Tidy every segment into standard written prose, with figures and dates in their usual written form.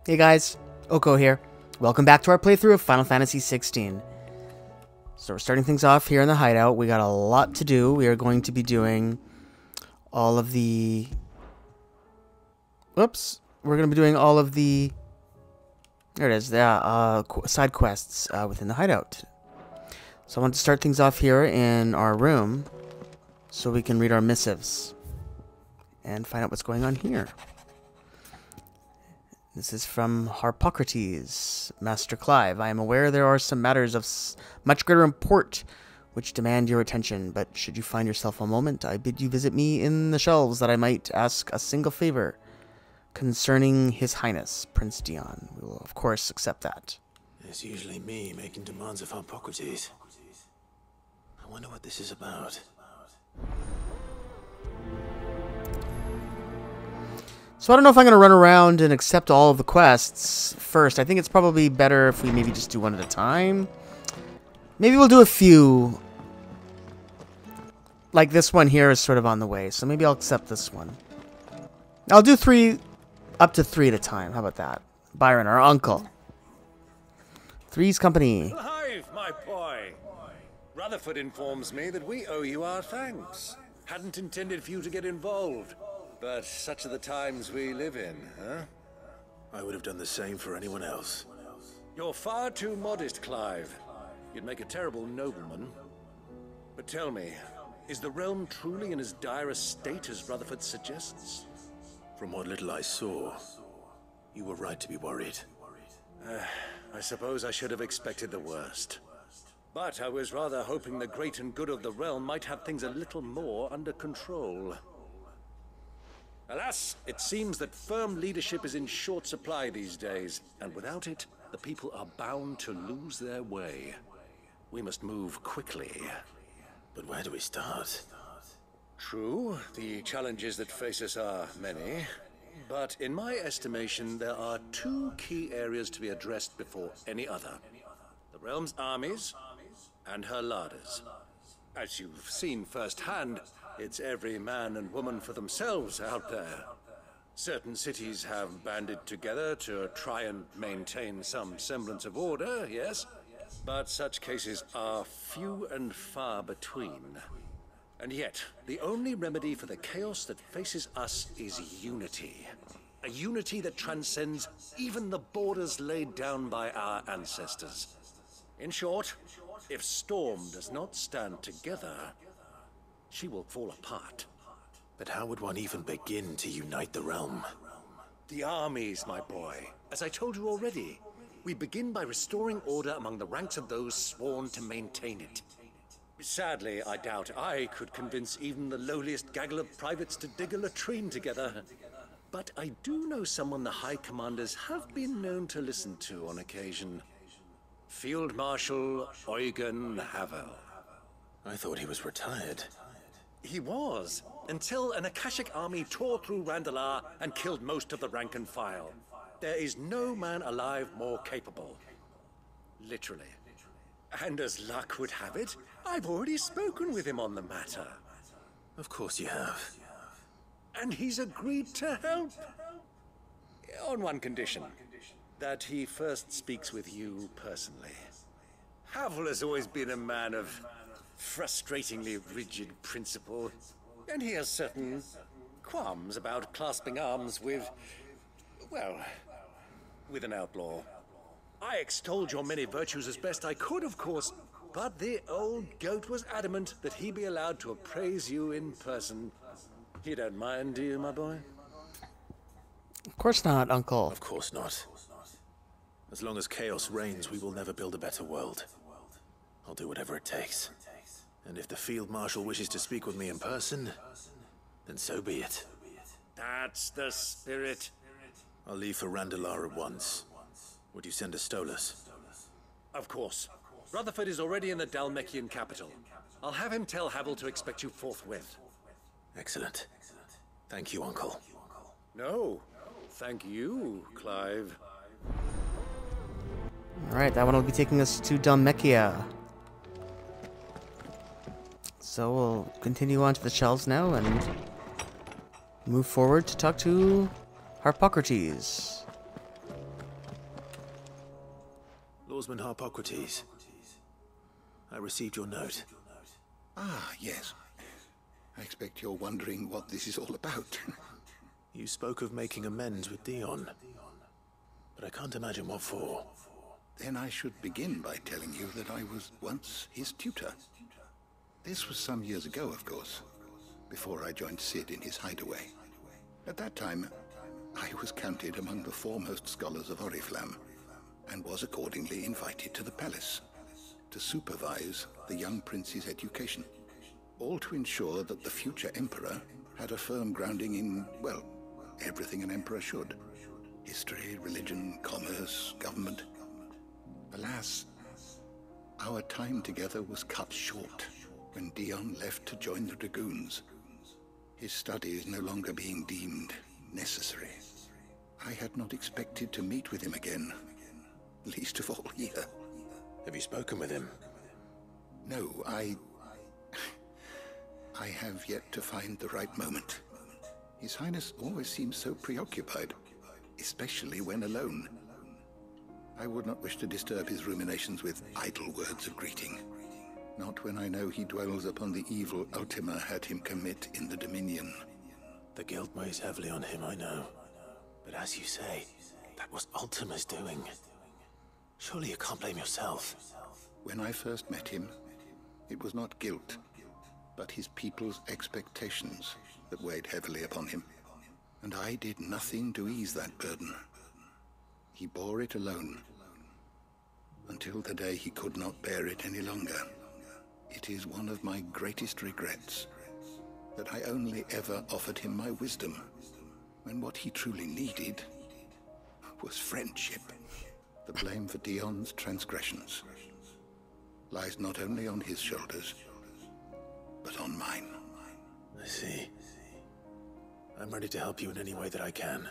Hey guys, Oko here. Welcome back to our playthrough of Final Fantasy XVI. So we're starting things off here in the hideout. We got a lot to do. We are going to be doing all of the... Whoops. We're going to be doing all of the... There it is. The side quests within the hideout. So I want to start things off here in our room so we can read our missives and find out what's going on here. This is from Harpocrates, Master Clive. I am aware there are some matters of much greater import which demand your attention, but should you find yourself a moment, I bid you visit me in the shelves that I might ask a single favor concerning His Highness, Prince Dion. We will, of course, accept that. It's usually me making demands of Harpocrates. I wonder what this is about. So I don't know if I'm going to run around and accept all of the quests first. I think it's probably better if we maybe just do one at a time. Maybe we'll do a few. Like this one here is sort of on the way, so maybe I'll accept this one. I'll do up to three at a time. How about that? Byron, our uncle. Three's company. Alive, my boy. Rutherford informs me that we owe you our thanks. Hadn't intended for you to get involved. But such are the times we live in, huh? I would have done the same for anyone else. You're far too modest, Clive. You'd make a terrible nobleman. But tell me, is the realm truly in as dire a state as Rutherford suggests? From what little I saw, you were right to be worried. I suppose I should have expected the worst. But I was rather hoping the great and good of the realm might have things a little more under control. Alas, it seems that firm leadership is in short supply these days, and without it, the people are bound to lose their way. We must move quickly. But where do we start? True, the challenges that face us are many, but in my estimation, there are two key areas to be addressed before any other. The realm's armies, and her larders. As you've seen firsthand, it's every man and woman for themselves out there. Certain cities have banded together to try and maintain some semblance of order, yes, but such cases are few and far between. And yet, the only remedy for the chaos that faces us is unity. A unity that transcends even the borders laid down by our ancestors. In short, if Storm does not stand together, she will fall apart. But how would one even begin to unite the realm? The armies, my boy. As I told you already, we begin by restoring order among the ranks of those sworn to maintain it. Sadly, I doubt I could convince even the lowliest gaggle of privates to dig a latrine together. But I do know someone the High Commanders have been known to listen to on occasion. Field Marshal Eugen Havel. I thought he was retired. He was, until an Akashic army tore through Randalar and killed most of the rank and file. There is no man alive more capable. Literally. And as luck would have it, I've already spoken with him on the matter. Of course you have. And he's agreed to help. On one condition. That he first speaks with you personally. Havel has always been a man of frustratingly rigid principle, and he has certain qualms about clasping arms with, well, with an outlaw. I extolled your many virtues as best I could, of course, but the old goat was adamant that he be allowed to appraise you in person. You don't mind, do you, my boy? Of course not, Uncle. Of course not. As long as chaos reigns, we will never build a better world. I'll do whatever it takes. And if the Field Marshal wishes to speak with me in person, then so be it. That's the spirit. I'll leave for Randalar at once. Would you send a Stolas? Of course. Rutherford is already in the Dalmekian capital. I'll have him tell Havel to expect you forthwith. Excellent. Thank you, Uncle. No, thank you, Clive. Alright, that one will be taking us to Dalmekia. So we'll continue on to the shelves now and move forward to talk to Harpocrates. Swordsman Harpocrates. I received your note. Ah, yes. I expect you're wondering what this is all about. You spoke of making amends with Dion, but I can't imagine what for. Then I should begin by telling you that I was once his tutor. This was some years ago, of course, before I joined Sid in his hideaway. At that time, I was counted among the foremost scholars of Oriflamme, and was accordingly invited to the palace to supervise the young prince's education, all to ensure that the future emperor had a firm grounding in, well, everything an emperor should. History, religion, commerce, government. Alas, our time together was cut short when Dion left to join the Dragoons, his studies no longer being deemed necessary. I had not expected to meet with him again, least of all here. Have you spoken with him? No, I have yet to find the right moment. His Highness always seems so preoccupied, especially when alone. I would not wish to disturb his ruminations with idle words of greeting. Not when I know he dwells upon the evil Ultima had him commit in the Dominion. The guilt weighs heavily on him, I know. But as you say, that was Ultima's doing. Surely you can't blame yourself. When I first met him, it was not guilt, but his people's expectations that weighed heavily upon him. And I did nothing to ease that burden. He bore it alone, until the day he could not bear it any longer. It is one of my greatest regrets that I only ever offered him my wisdom, when what he truly needed was friendship. The blame for Dion's transgressions lies not only on his shoulders, but on mine. I see. I'm ready to help you in any way that I can.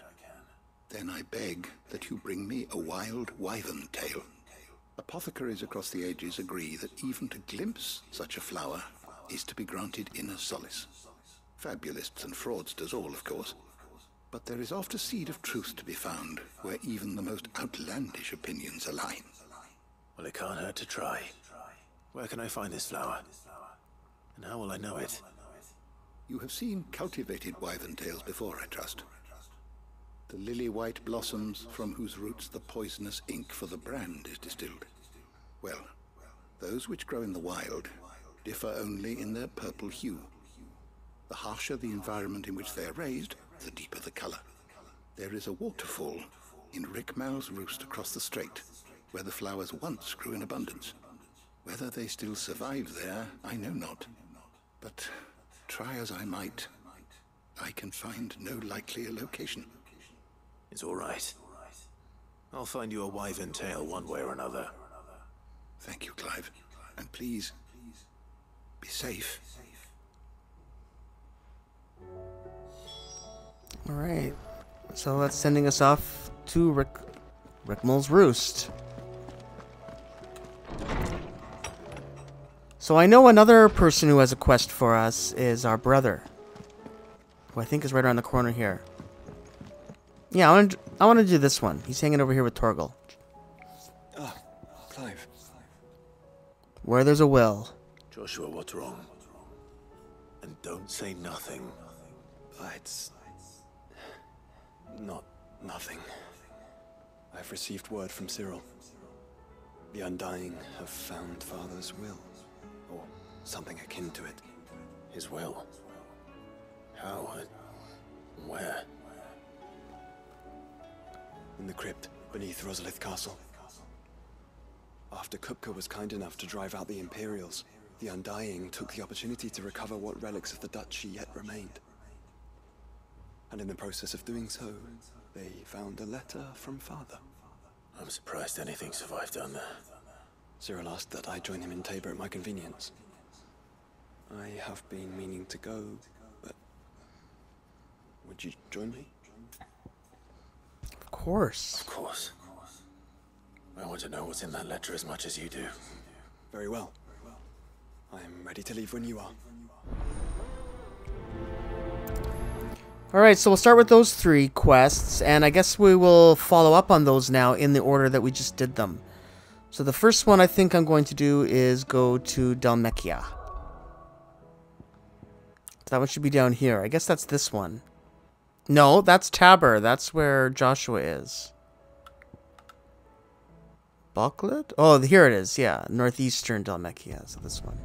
Then I beg that you bring me a wild wyvern tail. Apothecaries across the ages agree that even to glimpse such a flower is to be granted inner solace. Fabulists and fraudsters all, of course. But there is oft a seed of truth to be found where even the most outlandish opinions align. Well, it can't hurt to try. Where can I find this flower? And how will I know it? You have seen cultivated wyvern tails before, I trust. The lily-white blossoms from whose roots the poisonous ink for the brand is distilled. Well, those which grow in the wild differ only in their purple hue. The harsher the environment in which they are raised, the deeper the color. There is a waterfall in Rickmal's roost across the strait, where the flowers once grew in abundance. Whether they still survive there, I know not. But try as I might, I can find no likelier location. It's all right. I'll find you a wyvern tail one way or another. Thank you, Clive. And please, be safe. All right. So that's sending us off to Rickmal's Roost. So I know another person who has a quest for us is our brother, who I think is right around the corner here. Yeah, I want to do this one. He's hanging over here with Torgal. Ah, Clive. Where there's a will. Joshua, what's wrong? And don't say nothing. It's not nothing. I've received word from Cyril. The Undying have found Father's will, or something akin to it. His will? How? Where? In the crypt beneath Rosalith Castle. After Kupka was kind enough to drive out the Imperials, the Undying took the opportunity to recover what relics of the Duchy yet remained. And in the process of doing so, they found a letter from Father. I'm surprised anything survived down there. Cyril asked that I join him in Tabor at my convenience. I have been meaning to go, but would you join me? Of course. Of course. I want to know what's in that letter as much as you do. Very well. I'm ready to leave when you are. Alright, so we'll start with those 3 quests, and I guess we will follow up on those now in the order that we just did them. So the first one I think I'm going to do is go to Dalmekia. That one should be down here. I guess that's this one. No, that's Tabor. That's where Joshua is. Balklet? Oh, here it is. Yeah, northeastern Dalmekia. So this one.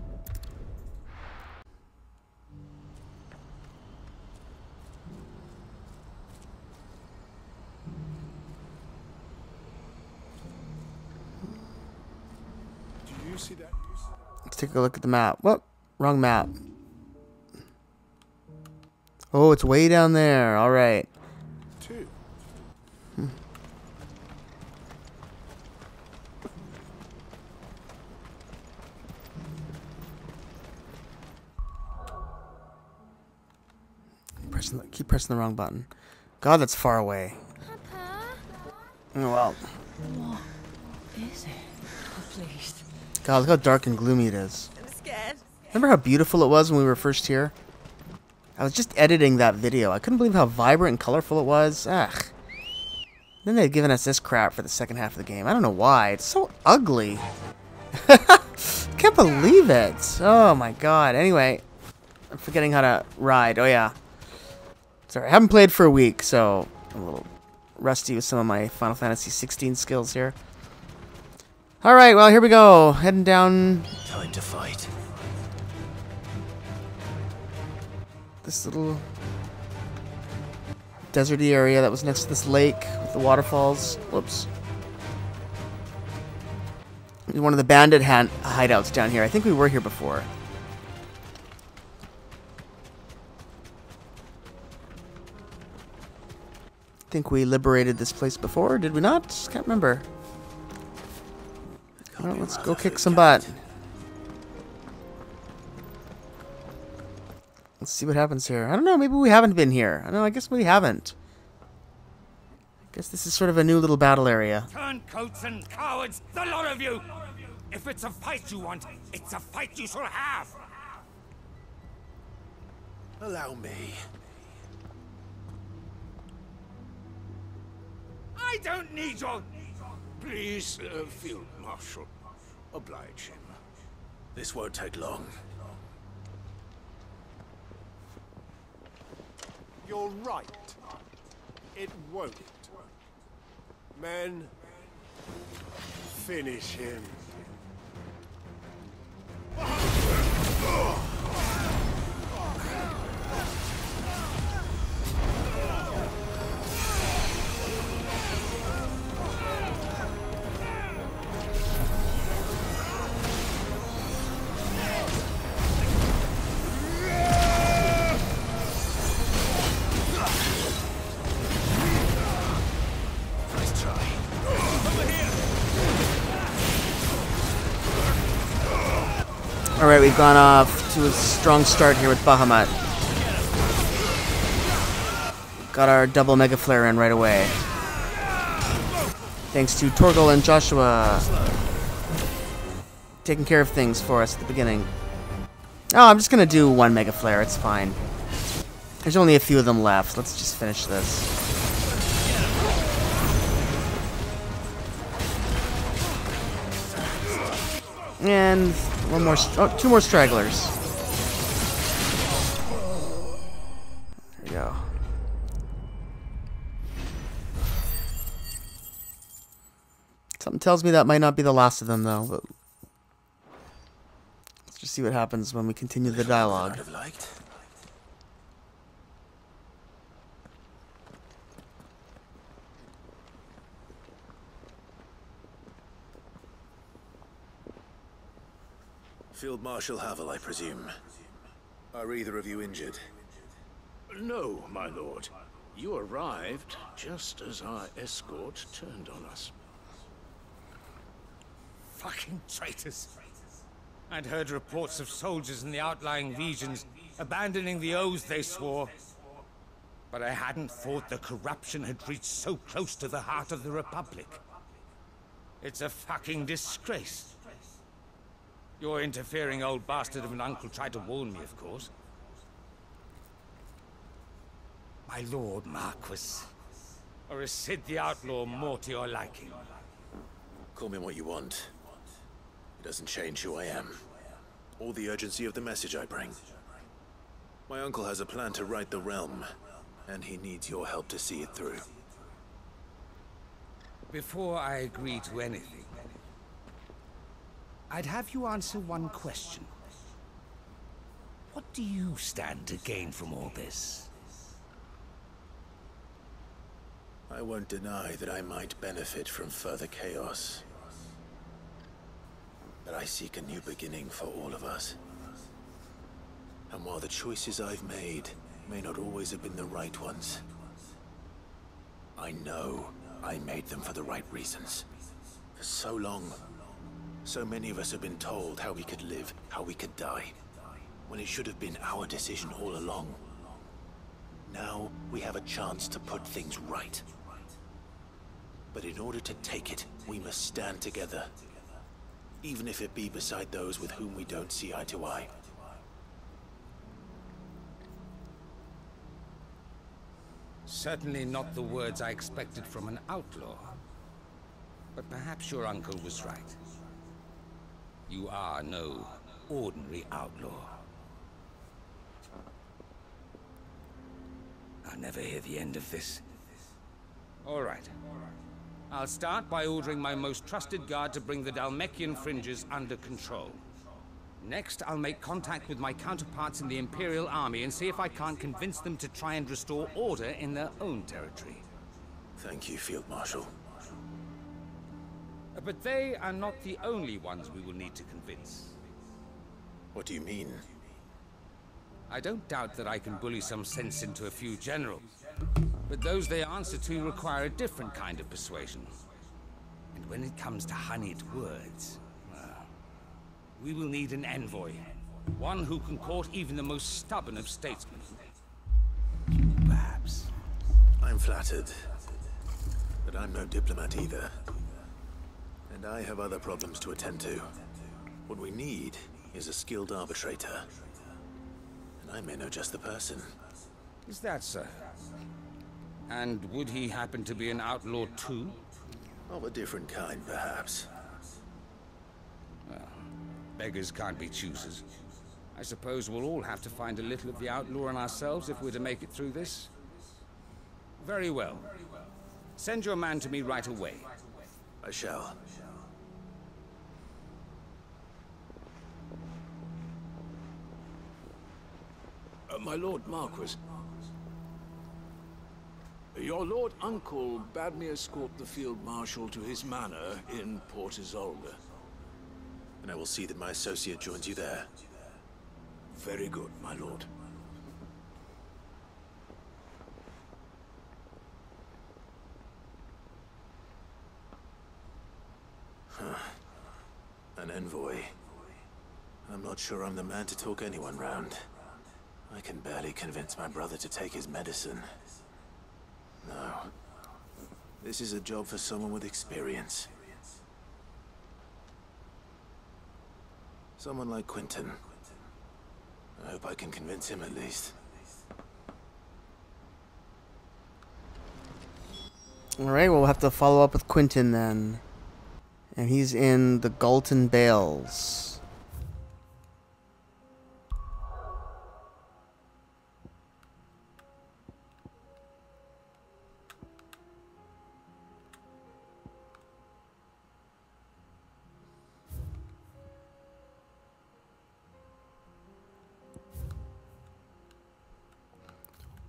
Do you see that? Let's take a look at the map. Whoop, wrong map. Oh, it's way down there. All right. 2. Keep pressing the wrong button. God, that's far away. Oh, well. What is it? Oh, please. God, look how dark and gloomy it is. I'm scared. Remember how beautiful it was when we were first here? I was just editing that video. I couldn't believe how vibrant and colorful it was. Ugh. Then they'd given us this crap for the second half of the game. I don't know why. It's so ugly. Can't believe it. Oh my god. Anyway, I'm forgetting how to ride. Oh yeah. Sorry, I haven't played for a week, so I'm a little rusty with some of my Final Fantasy XVI skills here. Alright, well, here we go. Heading down Time to fight. this little deserty area that was next to this lake with the waterfalls. Whoops. There's one of the bandit hideouts down here. I think we were here before. I think we liberated this place before, did we not? Can't remember. Well, let's go kick some butt. Let's see what happens here. I don't know, maybe we haven't been here. I don't know, I guess we haven't. I guess this is sort of a new little battle area. Turncoats and cowards, the lot of you! If it's a fight you want, it's a fight you shall have! Allow me. I don't need your... Please, Field Marshal, oblige him. This won't take long. You're right. It won't. Men, finish him. Alright, we've gone off to a strong start here with Bahamut. Got our double Mega Flare in right away. Thanks to Torgal and Joshua taking care of things for us at the beginning. Oh, I'm just gonna do one Mega Flare, it's fine. There's only a few of them left. Let's just finish this. And one more, two more stragglers. There we go. Something tells me that might not be the last of them, though. But let's just see what happens when we continue the dialogue. I'd have liked. Field Marshal Havel, I presume. Are either of you injured? No, my lord. You arrived just as our escort turned on us. Fucking traitors. I'd heard reports of soldiers in the outlying regions abandoning the oaths they swore. But I hadn't thought the corruption had reached so close to the heart of the Republic. It's a fucking disgrace. Your interfering old bastard of an uncle tried to warn me, of course. My lord Marquis. Or is Sid the Outlaw more to your liking? Call me what you want. It doesn't change who I am, or the urgency of the message I bring. My uncle has a plan to right the realm, and he needs your help to see it through. Before I agree to anything, I'd have you answer one question. What do you stand to gain from all this? I won't deny that I might benefit from further chaos. But I seek a new beginning for all of us. And while the choices I've made may not always have been the right ones, I know I made them for the right reasons. For so long, so many of us have been told how we could live, how we could die, when it should have been our decision all along. Now we have a chance to put things right. But in order to take it, we must stand together, even if it be beside those with whom we don't see eye to eye. Certainly not the words I expected from an outlaw. But perhaps your uncle was right. You are no ordinary outlaw. I'll never hear the end of this. All right. I'll start by ordering my most trusted guard to bring the Dhalmekian fringes under control. Next, I'll make contact with my counterparts in the Imperial Army and see if I can't convince them to try and restore order in their own territory. Thank you, Field Marshal. But they are not the only ones we will need to convince. What do you mean? I don't doubt that I can bully some sense into a few generals, but those they answer to require a different kind of persuasion. And when it comes to honeyed words, well, we will need an envoy. One who can court even the most stubborn of statesmen. Perhaps. I'm flattered, but I'm no diplomat either. And I have other problems to attend to. What we need is a skilled arbitrator. And I may know just the person. Is that so? And would he happen to be an outlaw too? Of a different kind, perhaps. Well, beggars can't be choosers. I suppose we'll all have to find a little of the outlaw in ourselves if we're to make it through this. Very well. Send your man to me right away. I shall. My Lord Marquis. Your Lord Uncle bade me escort the Field Marshal to his manor in Port Isolde. And I will see that my associate joins you there. Very good, my lord. An envoy. I'm not sure I'm the man to talk anyone round. I can barely convince my brother to take his medicine. No. This is a job for someone with experience. Someone like Quentin. I hope I can convince him at least. Alright, we'll have to follow up with Quentin then. And he's in the Galton Bales.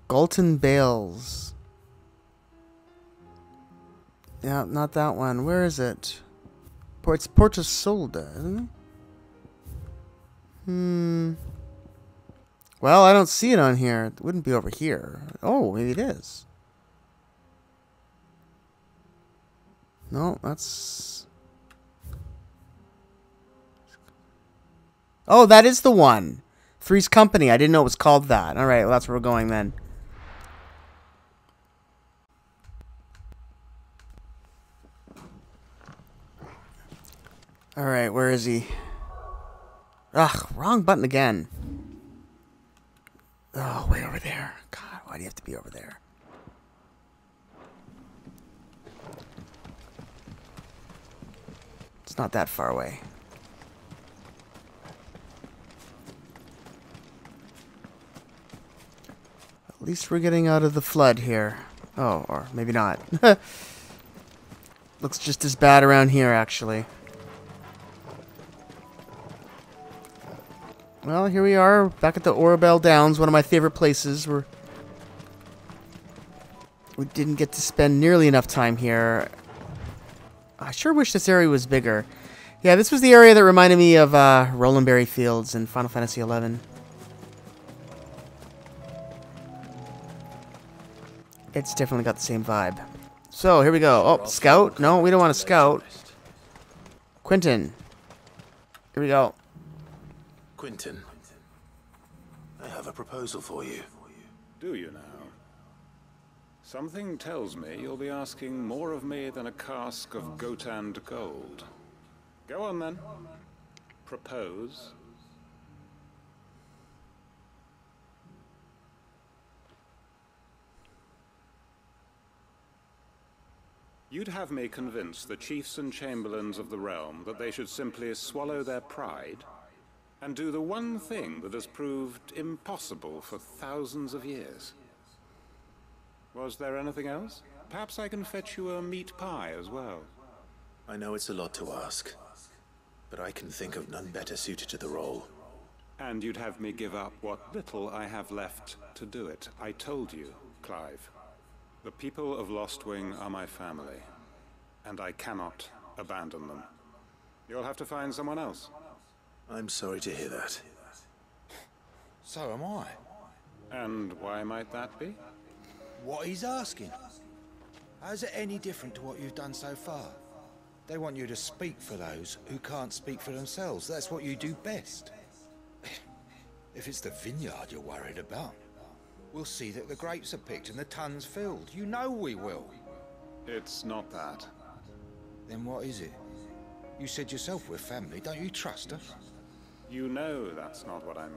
Galton Bales. Yeah, not that one. Where is it? It's Port Isolde, isn't it? Well, I don't see it on here. It wouldn't be over here. Oh, maybe it is. No, that's... Oh, that is the one. Three's Company. I didn't know it was called that. Alright, well, that's where we're going then. Alright, where is he? Ugh, wrong button again. Oh, way over there. God, why do you have to be over there? It's not that far away. At least we're getting out of the flood here. Oh, or maybe not. Looks just as bad around here, actually. Well, here we are, back at the Orabel Downs, one of my favorite places. We didn't get to spend nearly enough time here. I sure wish this area was bigger. Yeah, this was the area that reminded me of Rolandberry Fields in Final Fantasy XI. It's definitely got the same vibe. So, here we go. Oh, scout? No, we don't want to scout. Quentin. Here we go. Quentin, I have a proposal for you. Do you now? Something tells me you'll be asking more of me than a cask of Gotand gold. Go on then. Propose. You'd have me convince the chiefs and chamberlains of the realm that they should simply swallow their pride and do the one thing that has proved impossible for thousands of years. Was there anything else? Perhaps I can fetch you a meat pie as well. I know it's a lot to ask, but I can think of none better suited to the role. And you'd have me give up what little I have left to do it. I told you, Clive. The people of Lostwing are my family, and I cannot abandon them. You'll have to find someone else. I'm sorry to hear that. So am I. And why might that be? What he's asking. How's it any different to what you've done so far? They want you to speak for those who can't speak for themselves. That's what you do best. If it's the vineyard you're worried about, we'll see that the grapes are picked and the tons filled. You know we will. It's not that. Then what is it? You said yourself we're family. Don't you trust us? You know that's not what I'm...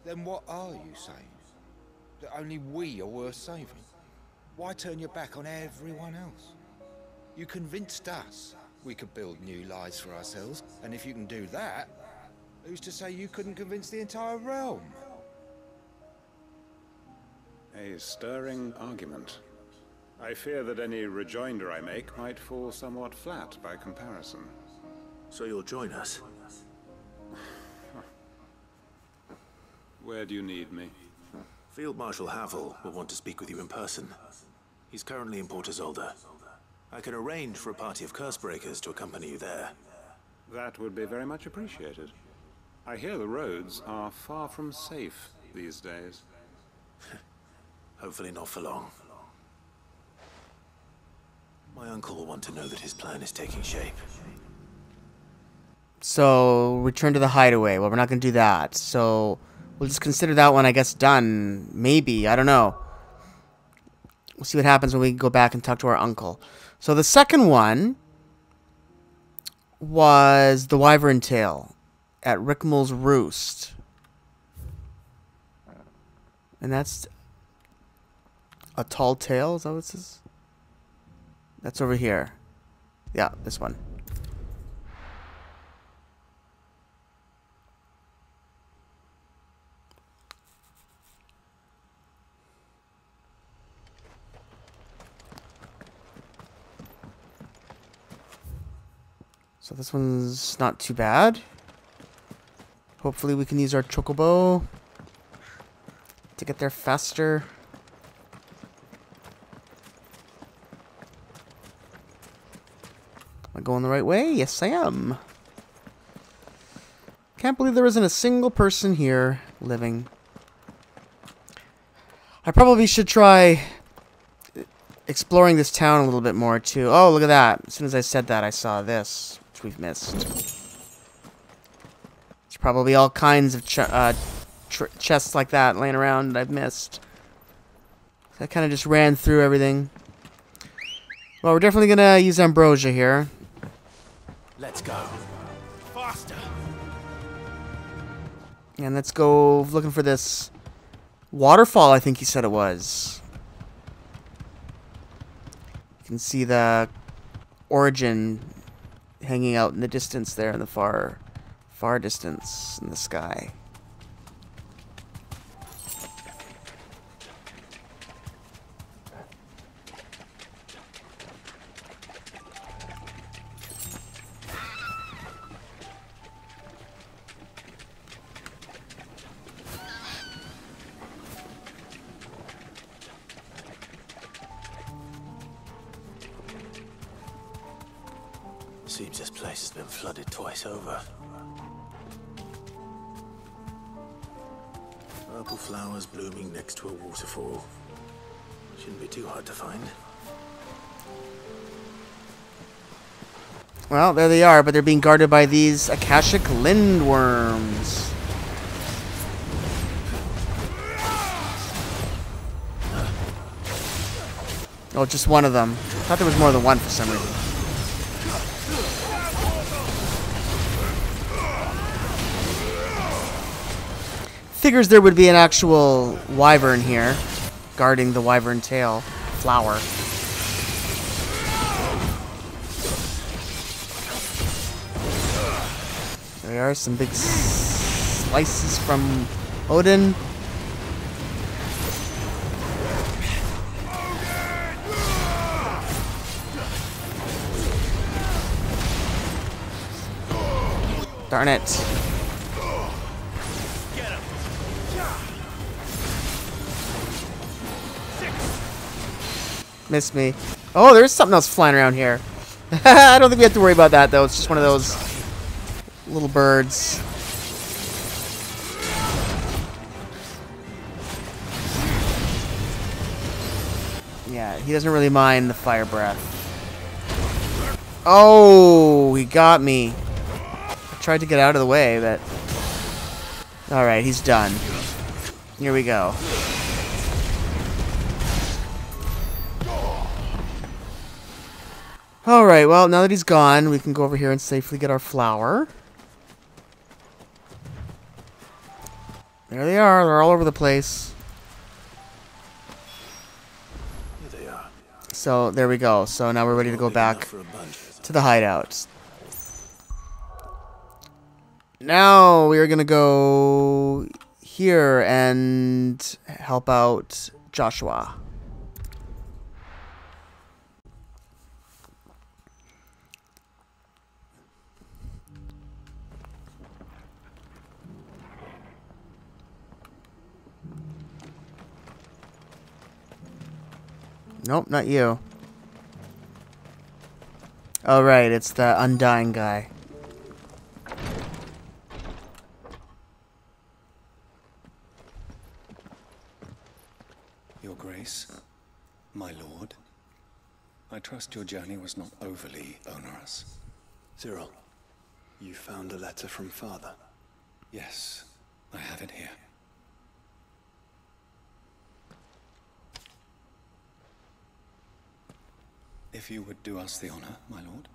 Then what are you saying? That only we are worth saving? Why turn your back on everyone else? You convinced us we could build new lives for ourselves, and if you can do that, who's to say you couldn't convince the entire realm? A stirring argument. I fear that any rejoinder I make might fall somewhat flat by comparison. So you'll join us? Where do you need me? Field Marshal Havel will want to speak with you in person. He's currently in Port Isolde. I can arrange for a party of Cursebreakers to accompany you there. That would be very much appreciated. I hear the roads are far from safe these days. Hopefully not for long. My uncle will want to know that his plan is taking shape. So, return to the hideaway. Well, we're not going to do that. So, we'll just consider that one, I guess, done. Maybe. I don't know. We'll see what happens when we go back and talk to our uncle. So, the second one was the Wyvern Tail at Rickmal's Roost. And that's a tall tale, is that what it says? That's over here. Yeah, this one. So this one's not too bad. Hopefully we can use our chocobo to get there faster. Am I going the right way? Yes, I am. Can't believe there isn't a single person here living. I probably should try exploring this town a little bit more, too. Oh, look at that. As soon as I said that, I saw this, which we've missed. There's probably all kinds of chests like that laying around that I've missed. So I kind of just ran through everything. Well, we're definitely going to use Ambrosia here. Let's go. Faster. And let's go looking for this waterfall, I think he said it was. You can see the origin hanging out in the distance there in the far distance in the sky. Seems this place has been flooded twice over. Purple flowers blooming next to a waterfall. Shouldn't be too hard to find. Well, there they are, but they're being guarded by these Akashic lindworms. Oh, just one of them. I thought there was more than one for some reason. Figures there would be an actual wyvern here, guarding the wyvern tail flower. There are some big slices from Odin. Darn it. Missed me. Oh, there's something else flying around here. I don't think we have to worry about that, though. It's just one of those little birds. Yeah, he doesn't really mind the fire breath. Oh, he got me. I tried to get out of the way, but... Alright, he's done. Here we go. Alright, well, now that he's gone, we can go over here and safely get our flower. There they are. They're all over the place. Here they are. So, there we go. So now we're ready to go back to the hideout. Now we are going to go here and help out Joshua. Nope, not you. Oh, right, it's the Undying guy. Your Grace, my lord, I trust your journey was not overly onerous. Cyril, You found a letter from Father? Yes, I have it here. If you would do us the honor, my lord.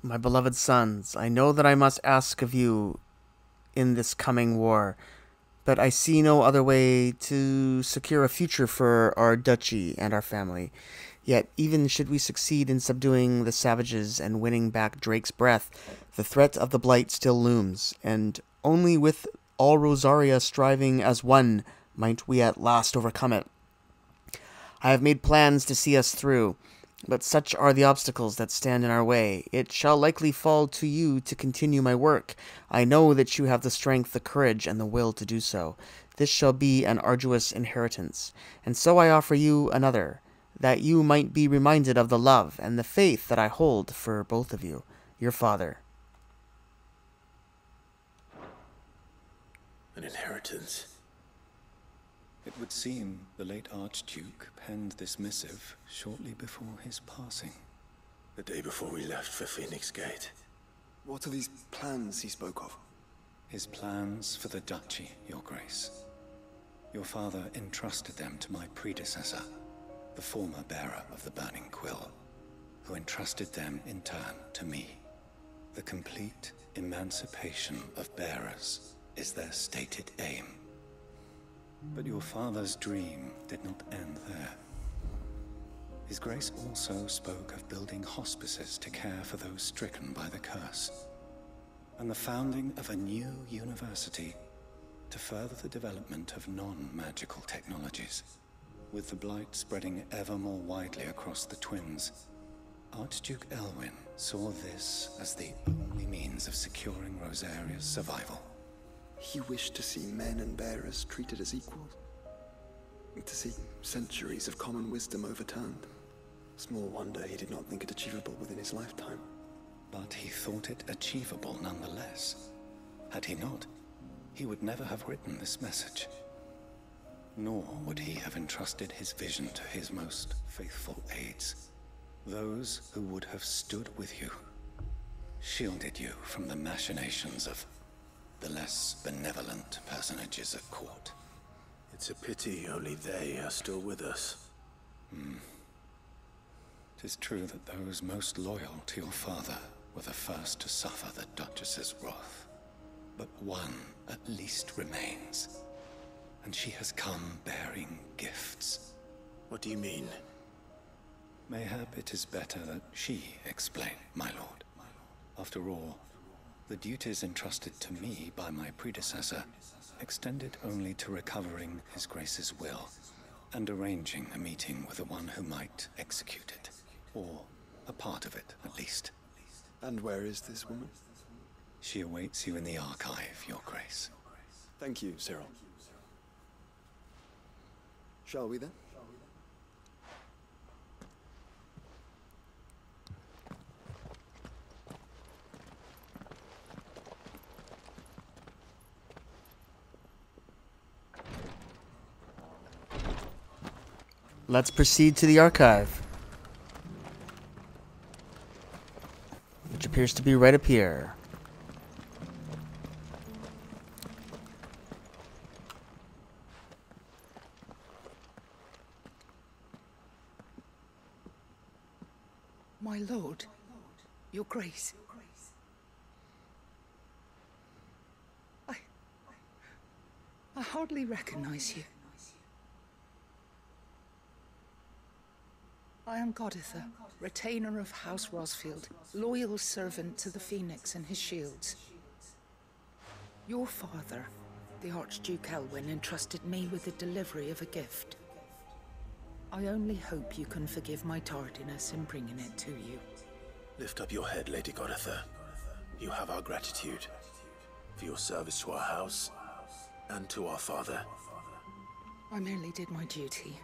My beloved sons, I know that I must ask of you in this coming war, but I see no other way to secure a future for our duchy and our family. Yet, even should we succeed in subduing the savages and winning back Drake's breath, the threat of the Blight still looms, and only with all Rosaria striving as one might we at last overcome it. I have made plans to see us through, but such are the obstacles that stand in our way. It shall likely fall to you to continue my work. I know that you have the strength, the courage, and the will to do so. This shall be an arduous inheritance, and so I offer you another, that you might be reminded of the love and the faith that I hold for both of you, your father. An inheritance. It would seem the late Archduke penned this missive shortly before his passing. The day before we left for Phoenix Gate. What are these plans he spoke of? His plans for the duchy, your grace. Your father entrusted them to my predecessor, the former bearer of the Burning Quill, who entrusted them in turn to me. The complete emancipation of bearers is their stated aim. But your father's dream did not end there. His Grace also spoke of building hospices to care for those stricken by the curse, and the founding of a new university to further the development of non-magical technologies. With the Blight spreading ever more widely across the Twins, Archduke Elwyn saw this as the only means of securing Rosaria's survival. He wished to see men and bearers treated as equals. To see centuries of common wisdom overturned. Small wonder he did not think it achievable within his lifetime. But he thought it achievable nonetheless. Had he not, he would never have written this message. Nor would he have entrusted his vision to his most faithful aides. Those who would have stood with you, shielded you from the machinations of the less benevolent personages at court. It's a pity only they are still with us. 'Tis true that those most loyal to your father were the first to suffer the Duchess's wrath. But one at least remains, and she has come bearing gifts. What do you mean? Mayhap it is better that she explain, my lord. After all, the duties entrusted to me by my predecessor extended only to recovering His Grace's will and arranging a meeting with the one who might execute it, or a part of it, at least. And where is this woman? She awaits you in the archive, Your Grace. Thank you, Cyril. Shall we then? Let's proceed to the archive, which appears to be right up here. My lord, Your Grace. I hardly recognize you. I am Goditha, retainer of House Rosfield, loyal servant to the Phoenix and his shields. Your father, the Archduke Elwyn, entrusted me with the delivery of a gift. I only hope you can forgive my tardiness in bringing it to you. Lift up your head, Lady Goditha. You have our gratitude for your service to our house and to our father. I merely did my duty,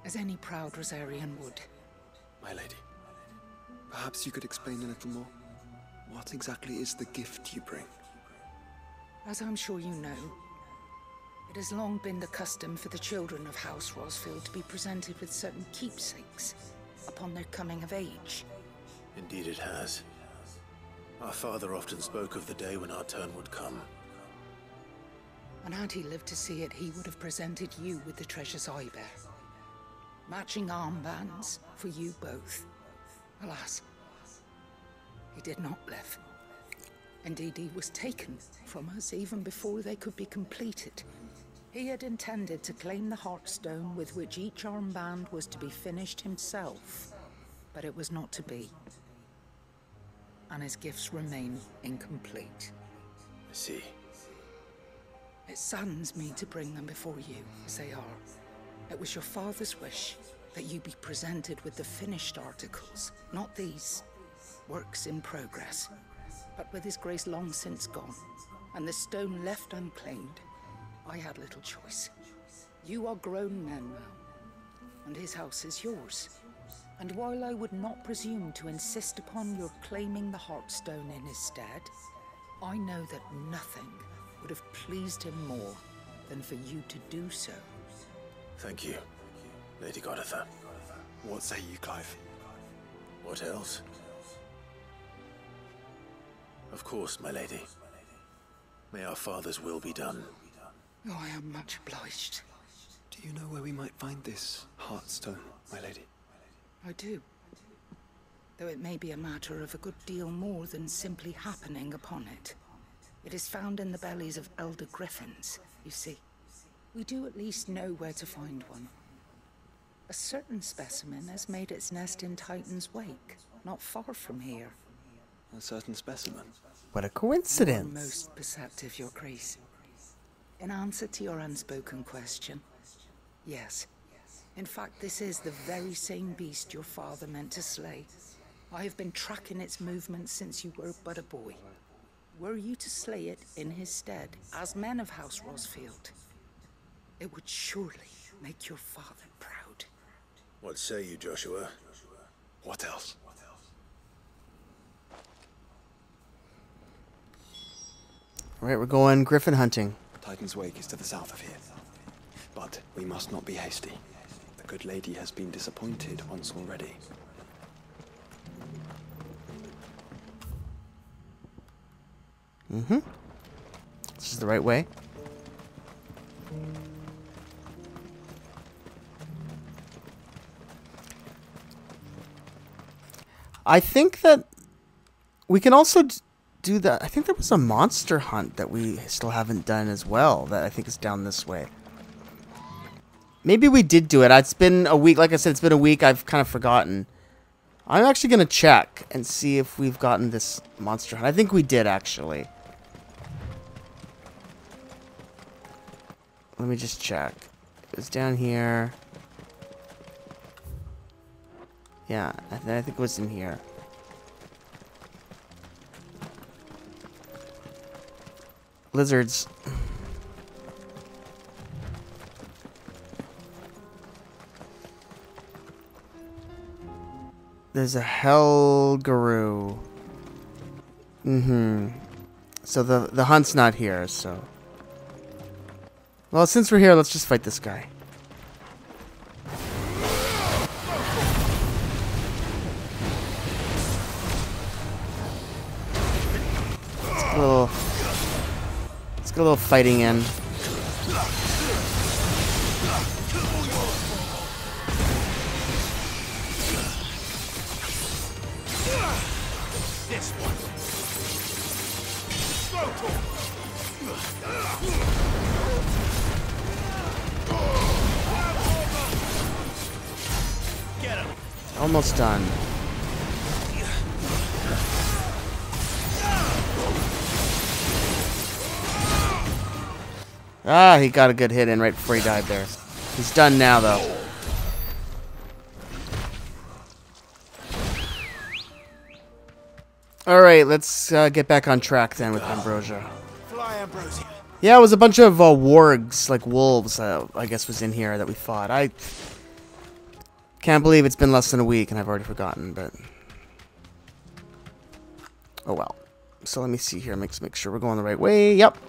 as any proud Rosarian would. My lady, perhaps you could explain a little more? What exactly is the gift you bring? As I'm sure you know, it has long been the custom for the children of House Rosfield to be presented with certain keepsakes upon their coming of age. Indeed it has. Our father often spoke of the day when our turn would come. And had he lived to see it, he would have presented you with the treasures I bear. Matching armbands for you both. Alas, he did not live. Indeed, he was taken from us even before they could be completed. He had intended to claim the Heartstone with which each armband was to be finished himself, but it was not to be. And his gifts remain incomplete. I see. It saddens me to bring them before you, as they are. It was your father's wish that you be presented with the finished articles, not these works in progress. But with his grace long since gone, and the stone left unclaimed, I had little choice. You are grown men now, and his house is yours. And while I would not presume to insist upon your claiming the Heartstone in his stead, I know that nothing would have pleased him more than for you to do so. Thank you, Lady Goditha. What say you, Clive? What else? Of course, my lady. May our father's will be done. Oh, I am much obliged. Do you know where we might find this Heartstone, my lady? I do. Though it may be a matter of a good deal more than simply happening upon it. It is found in the bellies of elder griffins, you see. We do at least know where to find one. A certain specimen has made its nest in Titan's Wake, not far from here. A certain specimen? What a coincidence. You are most perceptive, Your Grace. In answer to your unspoken question, yes. In fact, this is the very same beast your father meant to slay. I have been tracking its movements since you were but a boy. Were you to slay it in his stead, as men of House Rosfield, it would surely make your father proud. What say you, Joshua? What else? Alright, we're going griffin hunting. Titan's Wake is to the south of here. But we must not be hasty. The good lady has been disappointed once already. Mm-hmm. This is the right way. I think that we can also do that. I think there was a monster hunt that we still haven't done as well that I think is down this way. Maybe we did do it. It's been a week. Like I said, it's been a week. I've kind of forgotten. I'm actually going to check and see if we've gotten this monster hunt. I think we did, actually. Let me just check. It was down here. Yeah, I think it was in here. Lizards. There's a Helgaroo. Mm-hmm. So the hunt's not here, so... Well, since we're here, let's just fight this guy. Let's get a little fighting in. This one. Get him. Almost done. Ah, he got a good hit in right before he died there. He's done now, though. Alright, let's get back on track then with Ambrosia. Fly, Ambrosia. Yeah, it was a bunch of wargs, like wolves, I guess was in here that we fought. I can't believe it's been less than a week and I've already forgotten, but... Oh well. So let me see here, make sure we're going the right way. Yep.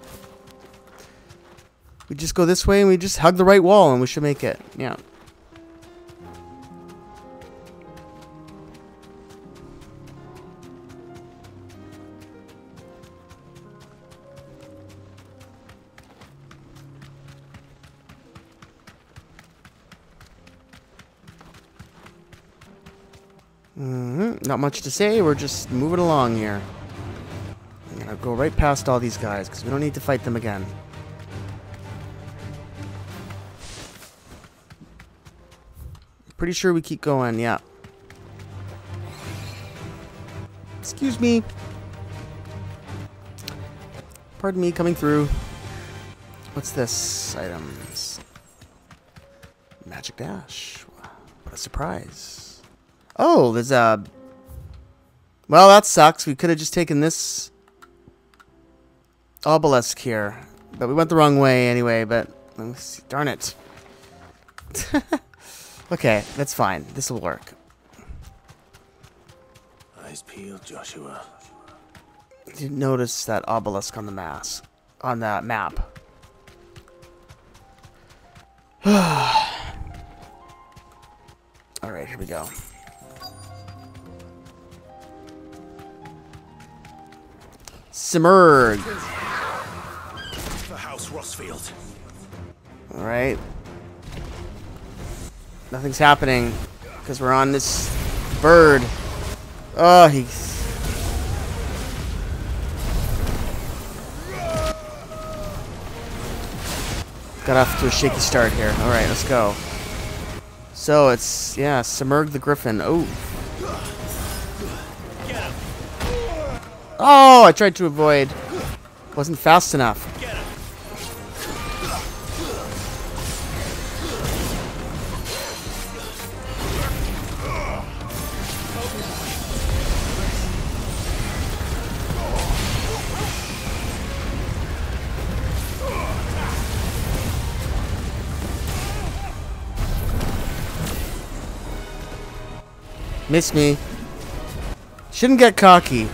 We just go this way and we just hug the right wall and we should make it. Yeah. Not much to say, we're just moving along here. I'm gonna go right past all these guys because we don't need to fight them again. Pretty sure we keep going, yeah. Excuse me. Pardon me, coming through. What's this? Items. Magic Dash. What a surprise. Oh, there's a... Well, that sucks. We could have just taken this obelisk here. But we went the wrong way anyway, but... Let me see. Darn it. Okay, that's fine. This will work. Eyes peeled, Joshua. Didn't notice that obelisk on the map. Alright, here we go. Simurg. For House Rossfield. Alright. Nothing's happening because we're on this bird. Oh, he's... Got off to a shaky start here. Alright, let's go. So it's, yeah, Simurg the Griffin. Oh. Oh, I tried to avoid. Wasn't fast enough. Miss me. Shouldn't get cocky.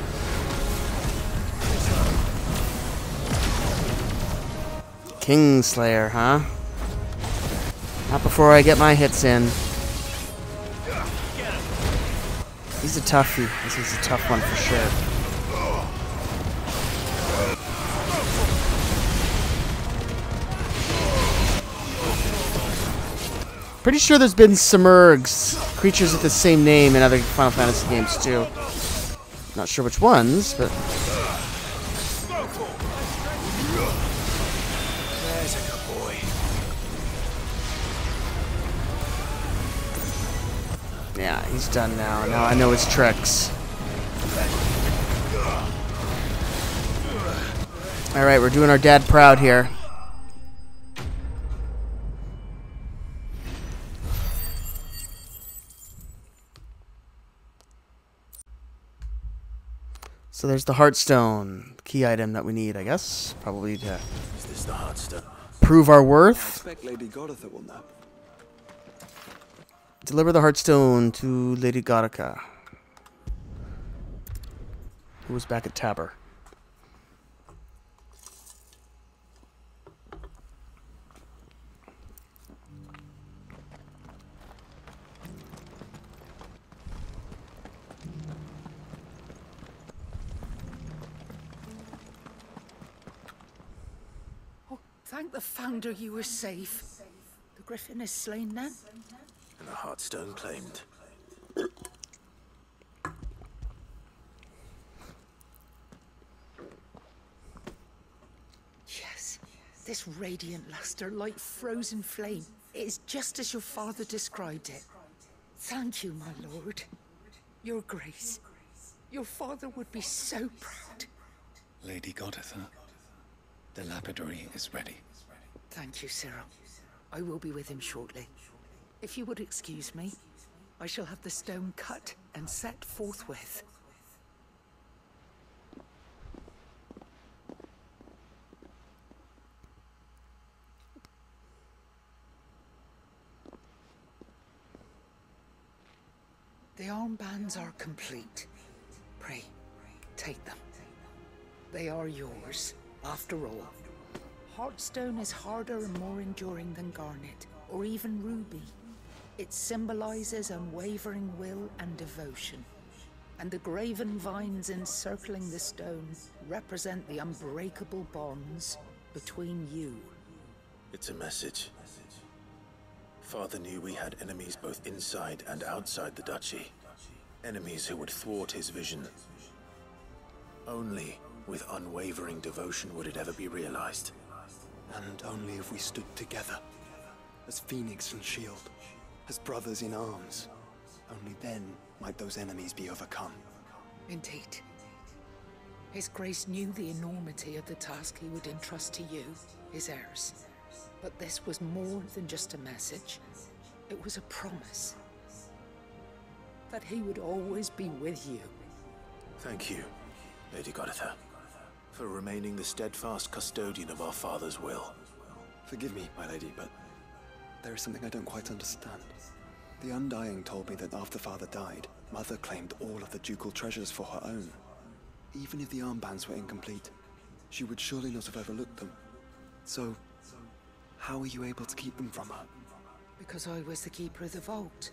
Kingslayer, huh? Not before I get my hits in. He's a toughie. This is a tough one for sure. Pretty sure there's been Simurgs, creatures with the same name in other Final Fantasy games too. Not sure which ones, but... There's a good boy. Yeah, he's done now. Now I know his tricks. Alright, we're doing our dad proud here. So there's the Heartstone, key item that we need, I guess, probably to Is this the Heartstone? prove our worth. I expect Lady Godotha will know. Deliver the Heartstone to Lady Godica, who was back at Tabor. Thank the Founder you were safe. The Griffin is slain then? And the Heartstone claimed. Yes. This radiant luster like frozen flame. It is just as your father described it. Thank you, my lord. Your grace. Your father would be so proud. Lady Godotha, the lapidary is ready. Thank you, Cyril. I will be with him shortly. If you would excuse me, I shall have the stone cut and set forthwith. The armbands are complete. Pray, take them. They are yours, after all. Heartstone is harder and more enduring than garnet, or even ruby. It symbolizes unwavering will and devotion. And the graven vines encircling the stone represent the unbreakable bonds between you. It's a message. Father knew we had enemies both inside and outside the duchy. Enemies who would thwart his vision. Only with unwavering devotion would it ever be realized. And only if we stood together, as Phoenix and Shield, as brothers in arms, only then might those enemies be overcome. Indeed. His Grace knew the enormity of the task he would entrust to you, his heirs. But this was more than just a message. It was a promise. That he would always be with you. Thank you, Lady Godotha, for remaining the steadfast custodian of our father's will. Forgive me, my lady, but there is something I don't quite understand. The Undying told me that after Father died, Mother claimed all of the ducal treasures for her own. Even if the armbands were incomplete, she would surely not have overlooked them. So, how were you able to keep them from her? Because I was the keeper of the vault.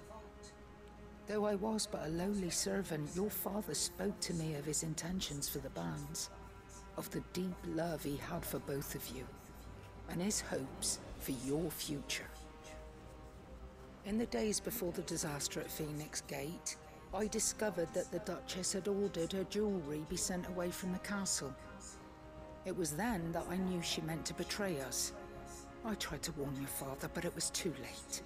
Though I was but a lowly servant, your father spoke to me of his intentions for the bands, of the deep love he had for both of you, and his hopes for your future. In the days before the disaster at Phoenix Gate, I discovered that the Duchess had ordered her jewelry be sent away from the castle. It was then that I knew she meant to betray us. I tried to warn your father, but it was too late.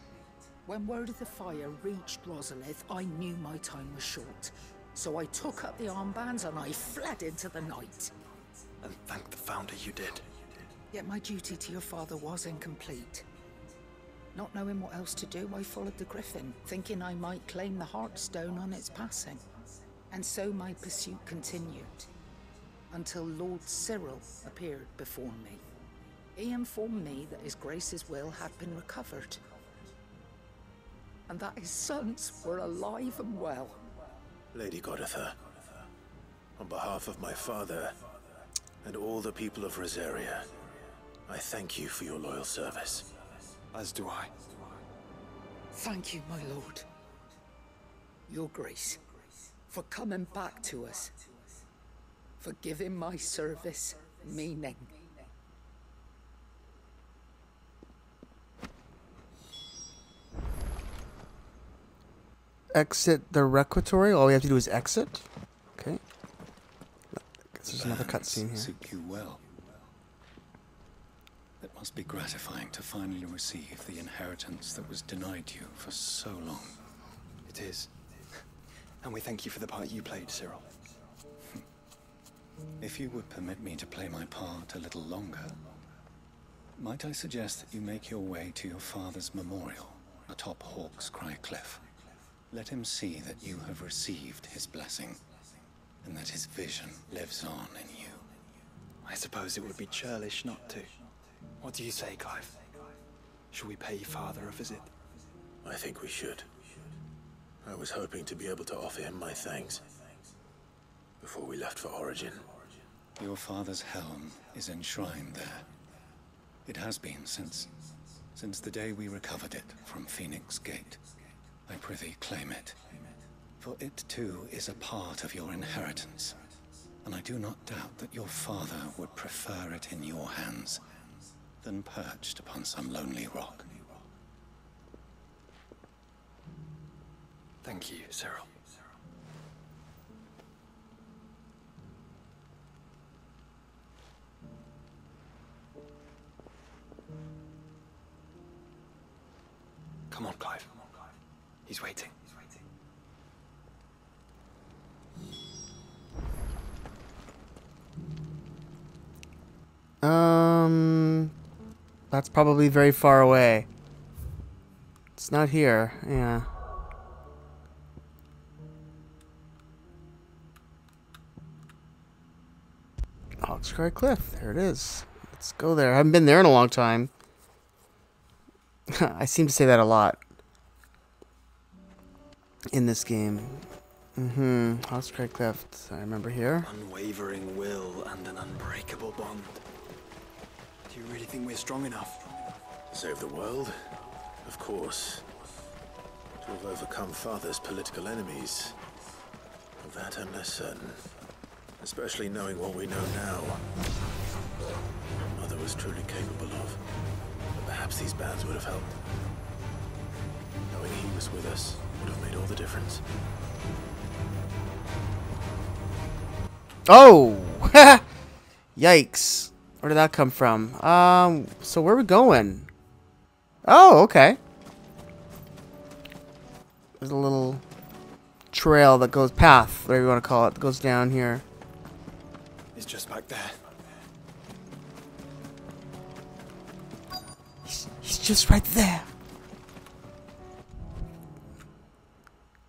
When word of the fire reached Rosalith, I knew my time was short. So I took up the armbands and I fled into the night. And thank the Founder you did. Yet my duty to your father was incomplete. Not knowing what else to do, I followed the Griffin, thinking I might claim the Heartstone on its passing. And so my pursuit continued, until Lord Cyril appeared before me. He informed me that His Grace's will had been recovered, and that his sons were alive and well. Lady Goditha, on behalf of my father and all the people of Rosaria, I thank you for your loyal service. As do I. Thank you, my lord. Your Grace, for coming back to us. For giving my service meaning. Exit the Requitory. All we have to do is exit. Okay. Guess there's another cutscene here. Suit you well. It must be gratifying to finally receive the inheritance that was denied you for so long. It is. And we thank you for the part you played, Cyril. If you would permit me to play my part a little longer, might I suggest that you make your way to your father's memorial atop Hawk's Cry Cliff. Let him see that you have received his blessing, and that his vision lives on in you. I suppose it would be churlish not to. What do you say, Clive? Shall we pay your father a visit? I think we should. I was hoping to be able to offer him my thanks before we left for Origin. Your father's helm is enshrined there. It has been since the day we recovered it from Phoenix Gate. I prithee claim it, for it too is a part of your inheritance, and I do not doubt that your father would prefer it in your hands than perched upon some lonely rock. Thank you, Cyril. Come on, Clive. He's waiting. That's probably very far away. It's not here. Yeah. Hawk's Cry Cliff. There it is. Let's go there. I haven't been there in a long time. I seem to say that a lot in this game. Hawk's Cry Cliff. I remember here. Unwavering will and an unbreakable bond. Do you really think we're strong enough? To save the world? Of course. To have overcome Father's political enemies? Of that I'm less certain. Especially knowing what we know now. Mother was truly capable of. But perhaps these bands would have helped. Knowing he was with us would have made all the difference. Oh! Yikes. Where did that come from? So where are we going? Oh, okay. There's a little trail that goes path, whatever you want to call it, that goes down here. It's just back there. He's just right there.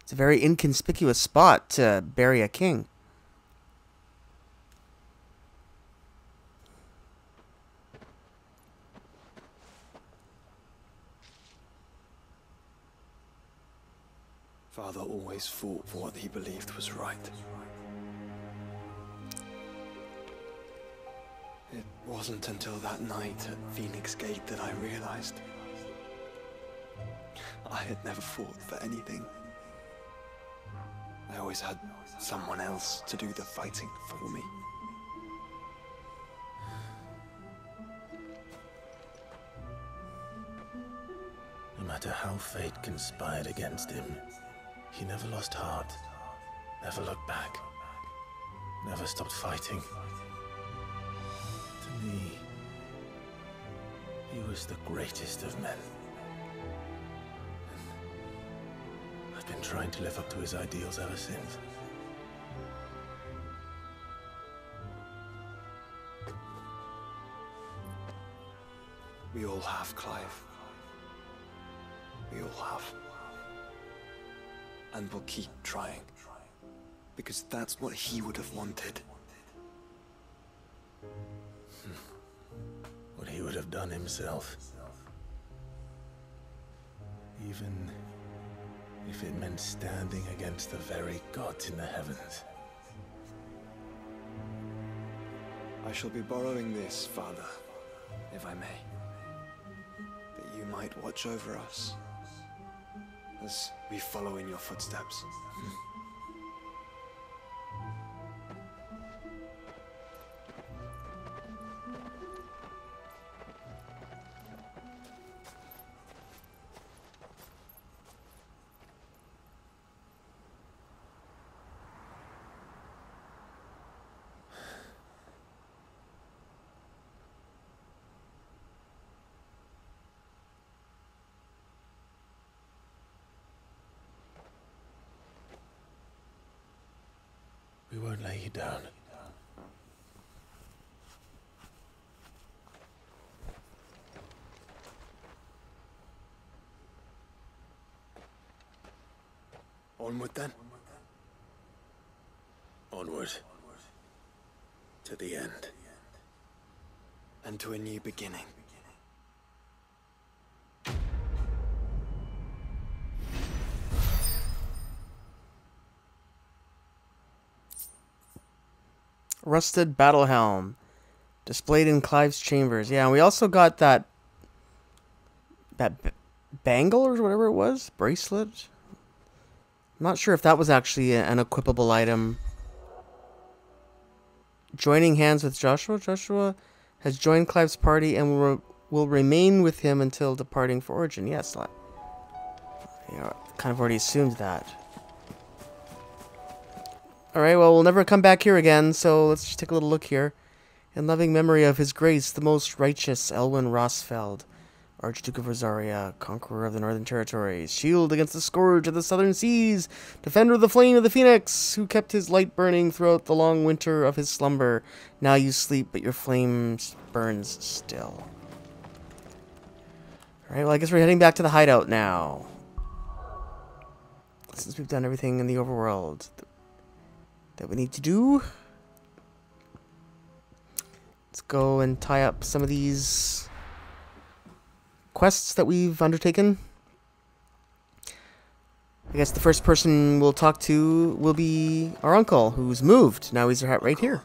It's a very inconspicuous spot to bury a king. Father always fought for what he believed was right. It wasn't until that night at Phoenix Gate that I realized I had never fought for anything. I always had someone else to do the fighting for me. No matter how fate conspired against him, he never lost heart, never looked back, never stopped fighting. To me, he was the greatest of men. And I've been trying to live up to his ideals ever since. We all have, Clive. We all have. And we'll keep trying. Because that's what he would have wanted. What he would have done himself. Even if it meant standing against the very gods in the heavens. I shall be borrowing this, Father, if I may. That you might watch over us as we follow in your footsteps. We won't lay you down. Onward then. Onward. To the end. And to a new beginning. Rusted battle helm. Displayed in Clive's chambers. Yeah, and we also got that bangle or whatever it was. Bracelet. I'm not sure if that was actually an equipable item. Joining hands with Joshua. Joshua has joined Clive's party and will remain with him until departing for Origin. Yes, kind of already assumed that. Alright, well, we'll never come back here again, so let's just take a little look here. In loving memory of His Grace, the most righteous Elwyn Rossfeld, Archduke of Rosaria, conqueror of the Northern Territories, shield against the scourge of the Southern Seas, defender of the flame of the Phoenix, who kept his light burning throughout the long winter of his slumber. Now you sleep, but your flame burns still. Alright, well, I guess we're heading back to the hideout now. Since we've done everything in the overworld that we need to do. Let's go and tie up some of these quests that we've undertaken. I guess the first person we'll talk to will be our uncle, who's moved. Now he's right here.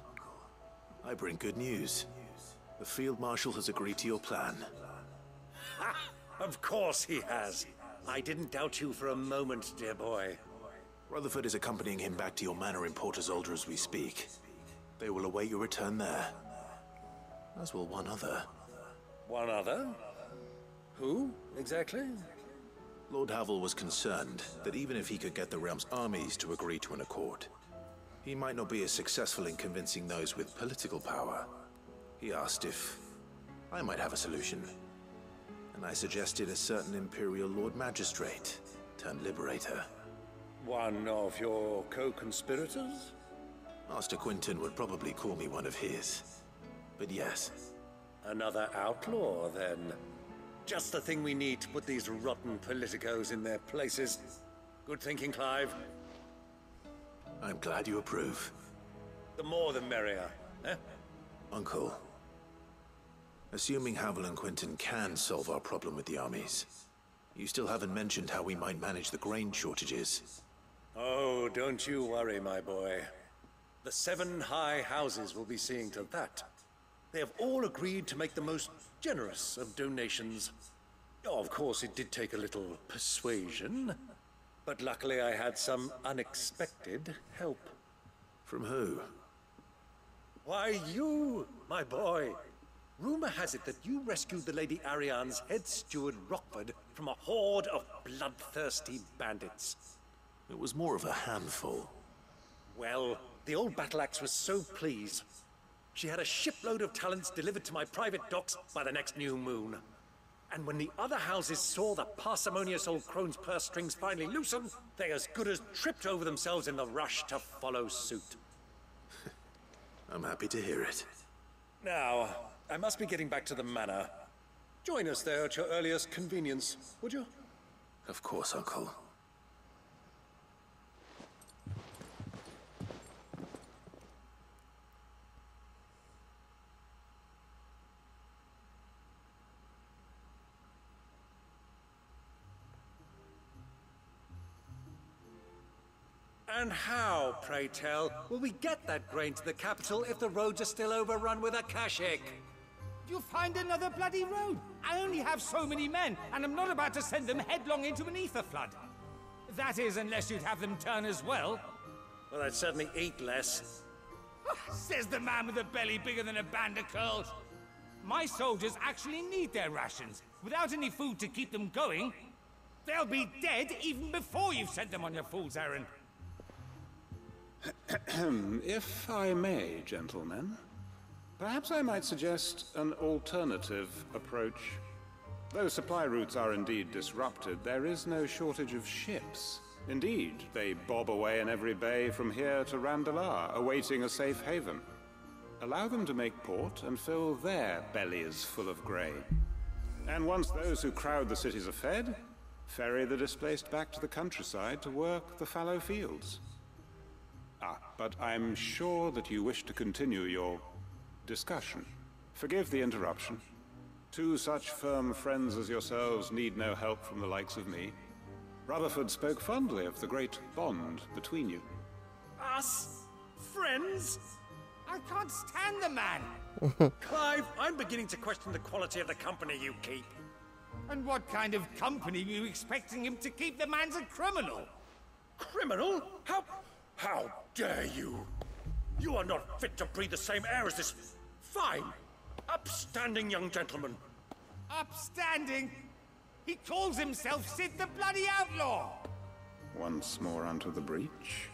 I bring good news. The Field Marshal has agreed to your plan. Ha! Of course he has. I didn't doubt you for a moment, dear boy. Rutherford is accompanying him back to your manor in Port Isolde as we speak. They will await your return there. As will one other. One other? Who, exactly? Lord Havel was concerned that even if he could get the realm's armies to agree to an accord, he might not be as successful in convincing those with political power. He asked if I might have a solution. And I suggested a certain Imperial Lord Magistrate turned Liberator. One of your co-conspirators? Master Quinton would probably call me one of his. But yes. Another outlaw, then. Just the thing we need to put these rotten politicos in their places. Good thinking, Clive. I'm glad you approve. The more the merrier, eh? Uncle, assuming Havel and Quinton can solve our problem with the armies, you still haven't mentioned how we might manage the grain shortages. Oh, don't you worry, my boy. The 7 high houses will be seeing to that. They have all agreed to make the most generous of donations. Oh, of course, it did take a little persuasion, but luckily I had some unexpected help. From who? Why, you, my boy. Rumor has it that you rescued the Lady Ariane's head steward Rockford from a horde of bloodthirsty bandits. It was more of a handful. Well, the old battle axe was so pleased. She had a shipload of talents delivered to my private docks by the next new moon. And when the other houses saw the parsimonious old crone's purse strings finally loosen, they as good as tripped over themselves in the rush to follow suit. I'm happy to hear it. Now, I must be getting back to the manor. Join us there at your earliest convenience, would you? Of course, Uncle. And how, pray tell, will we get that grain to the capital if the roads are still overrun with akashic? You'll find another bloody road. I only have so many men, and I'm not about to send them headlong into an ether flood. That is, unless you'd have them turn as well. Well, I'd certainly eat less. Says the man with a belly bigger than a band of curls. My soldiers actually need their rations. Without any food to keep them going, they'll be dead even before you've sent them on your fool's errand. If I may, gentlemen, perhaps I might suggest an alternative approach. Though supply routes are indeed disrupted, there is no shortage of ships. Indeed, they bob away in every bay from here to Randalar, awaiting a safe haven. Allow them to make port and fill their bellies full of grain. And once those who crowd the cities are fed, ferry the displaced back to the countryside to work the fallow fields. But I'm sure that you wish to continue your discussion. Forgive the interruption. Two such firm friends as yourselves need no help from the likes of me. Rutherford spoke fondly of the great bond between you. Us? Friends? I can't stand the man! Clive, I'm beginning to question the quality of the company you keep. And what kind of company were you expecting him to keep? The man's a criminal! Criminal? How dare you? You are not fit to breathe the same air as this fine, upstanding young gentleman. Upstanding? He calls himself Sid the Bloody Outlaw! Once more onto the breach.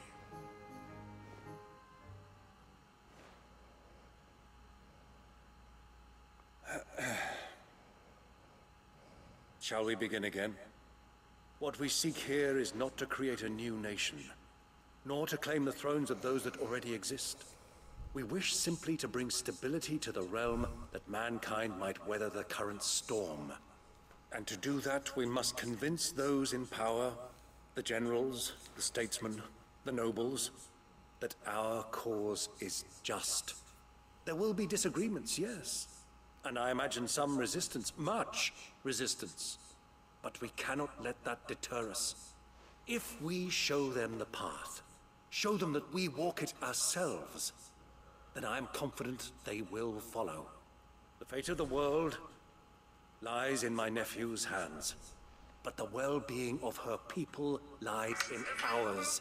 Shall we begin again? What we seek here is not to create a new nation, nor to claim the thrones of those that already exist. We wish simply to bring stability to the realm that mankind might weather the current storm. And to do that, we must convince those in power, the generals, the statesmen, the nobles, that our cause is just. There will be disagreements, yes. And I imagine some resistance, much resistance. But we cannot let that deter us. If we show them the path, show them that we walk it ourselves, then I am confident they will follow. The fate of the world lies in my nephew's hands, but the well-being of her people lies in ours.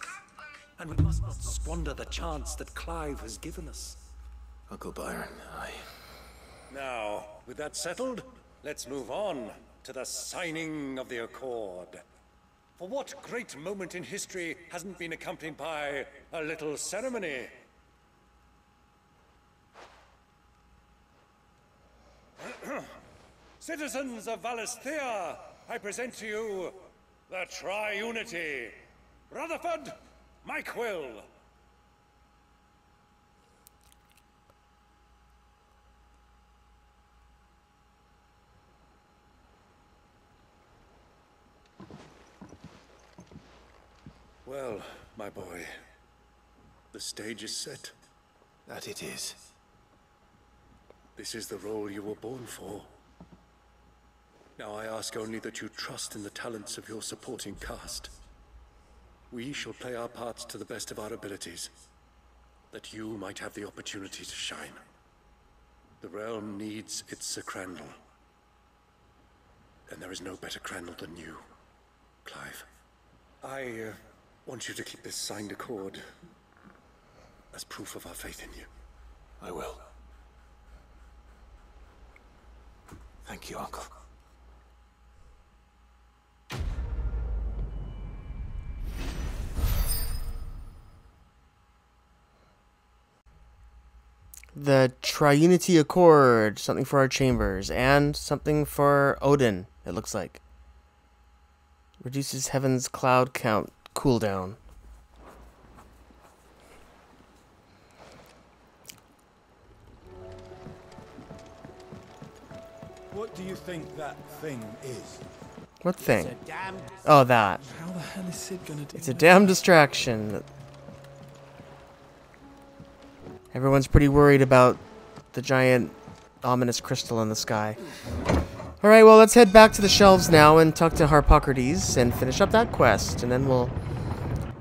And we must not squander the chance that Clive has given us. Uncle Byron, Now, with that settled, let's move on to the signing of the Accord. For what great moment in history hasn't been accompanied by a little ceremony? Citizens of Valisthea, I present to you the Triunity. Rutherford, Mike Will. Well, my boy, the stage is set. That it is. This is the role you were born for. Now I ask only that you trust in the talents of your supporting cast. We shall play our parts to the best of our abilities, that you might have the opportunity to shine. The realm needs its Sir Crandall. And there is no better Crandall than you, Clive. I want you to keep this signed accord as proof of our faith in you. I will. Thank you, Uncle. The Triunity Accord, something for our chambers, and something for Odin, it looks like. Reduces Heaven's cloud count cooldown. What do you think that thing is? What thing? Oh, that. How the hell is Sid gonna do It's a damn distraction. Everyone's pretty worried about the giant ominous crystal in the sky. Alright, well, let's head back to the shelves now and talk to Harpocrates and finish up that quest. And then we'll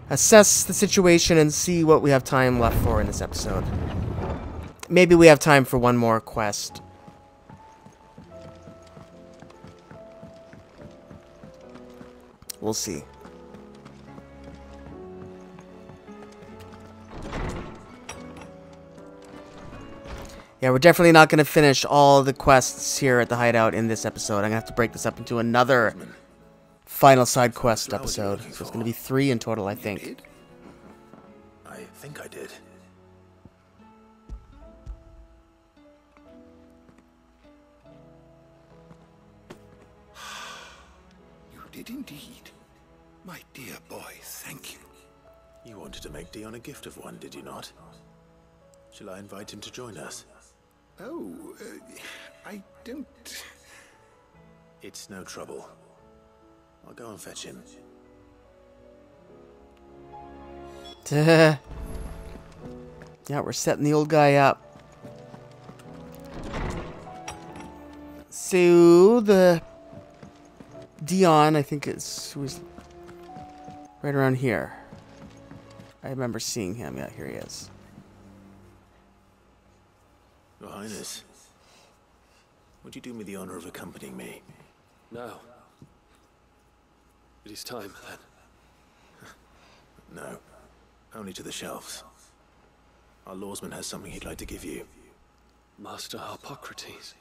assess the situation and see what we have time left for in this episode. Maybe we have time for one more quest. We'll see. Yeah, we're definitely not going to finish all the quests here at the hideout in this episode. I'm going to have to break this up into another final side quest episode. So it's going to be 3 in total, I think. I think I did. You did indeed. My dear boy, thank you. You wanted to make Dion a gift of one, did you not? Shall I invite him to join us? Oh, I don't... It's no trouble. I'll go and fetch him. Yeah, we're setting the old guy up. So, the... Dion, I think was right around here. I remember seeing him. Yeah, here he is. Your Highness, would you do me the honor of accompanying me? Now. It is time, then. No. Only to the shelves. Our lawsman has something he'd like to give you. Master Harpocrates.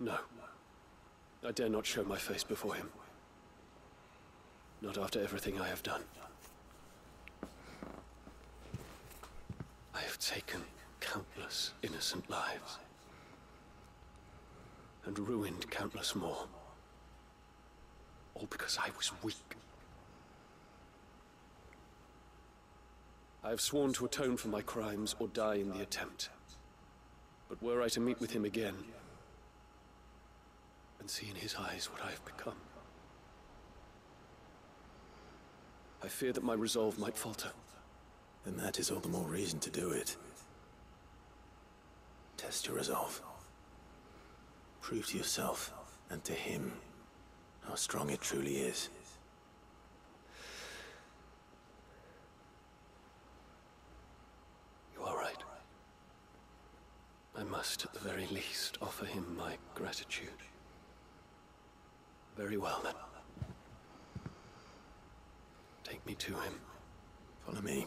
No. I dare not show my face before him. Not after everything I have done. I have taken countless innocent lives. And ruined countless more. All because I was weak. I have sworn to atone for my crimes or die in the attempt. But were I to meet with him again, and see in his eyes what I have become, I fear that my resolve might falter. Then that is all the more reason to do it. Test your resolve. Prove to yourself, and to him, how strong it truly is. You are right. I must, at the very least, offer him my gratitude. Very well, then. Take me to him. Follow me.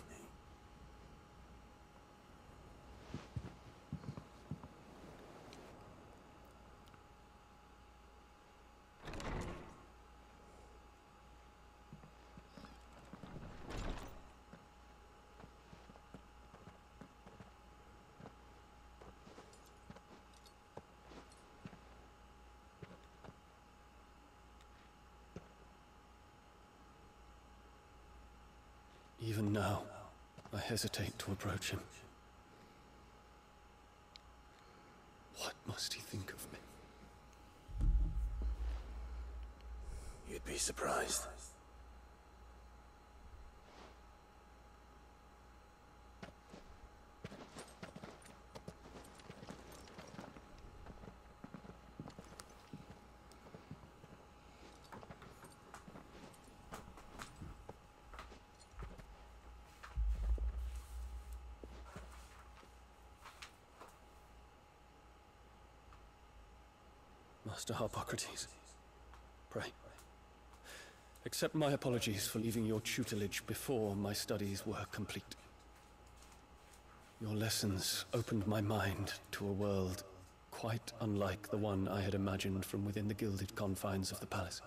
Even now, I hesitate to approach him. What must he think of me? You'd be surprised. Master Harpocrates, pray, accept my apologies for leaving your tutelage before my studies were complete. Your lessons opened my mind to a world quite unlike the one I had imagined from within the gilded confines of the palace.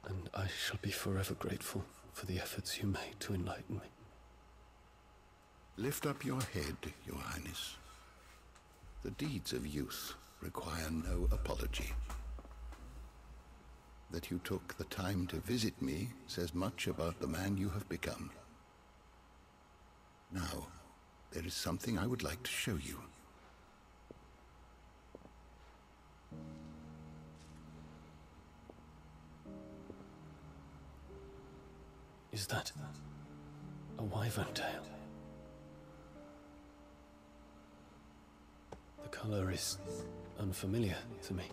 And I shall be forever grateful for the efforts you made to enlighten me. Lift up your head, Your Highness. The deeds of youth require no apology. That you took the time to visit me says much about the man you have become. Now, there is something I would like to show you. Is that a wyvern tail? The color is unfamiliar to me.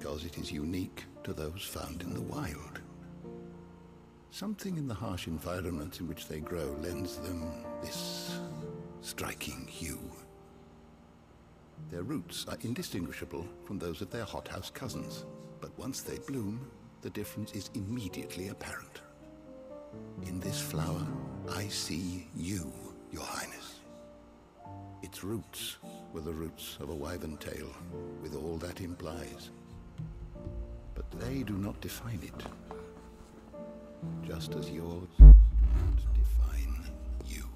because it is unique to those found in the wild. Something in the harsh environments in which they grow lends them this striking hue. Their roots are indistinguishable from those of their hothouse cousins, but once they bloom, the difference is immediately apparent. In this flower, I see you, Your Highness. Its roots were the roots of a wyvern tail, with all that implies. But they do not define it, just as yours do not define you.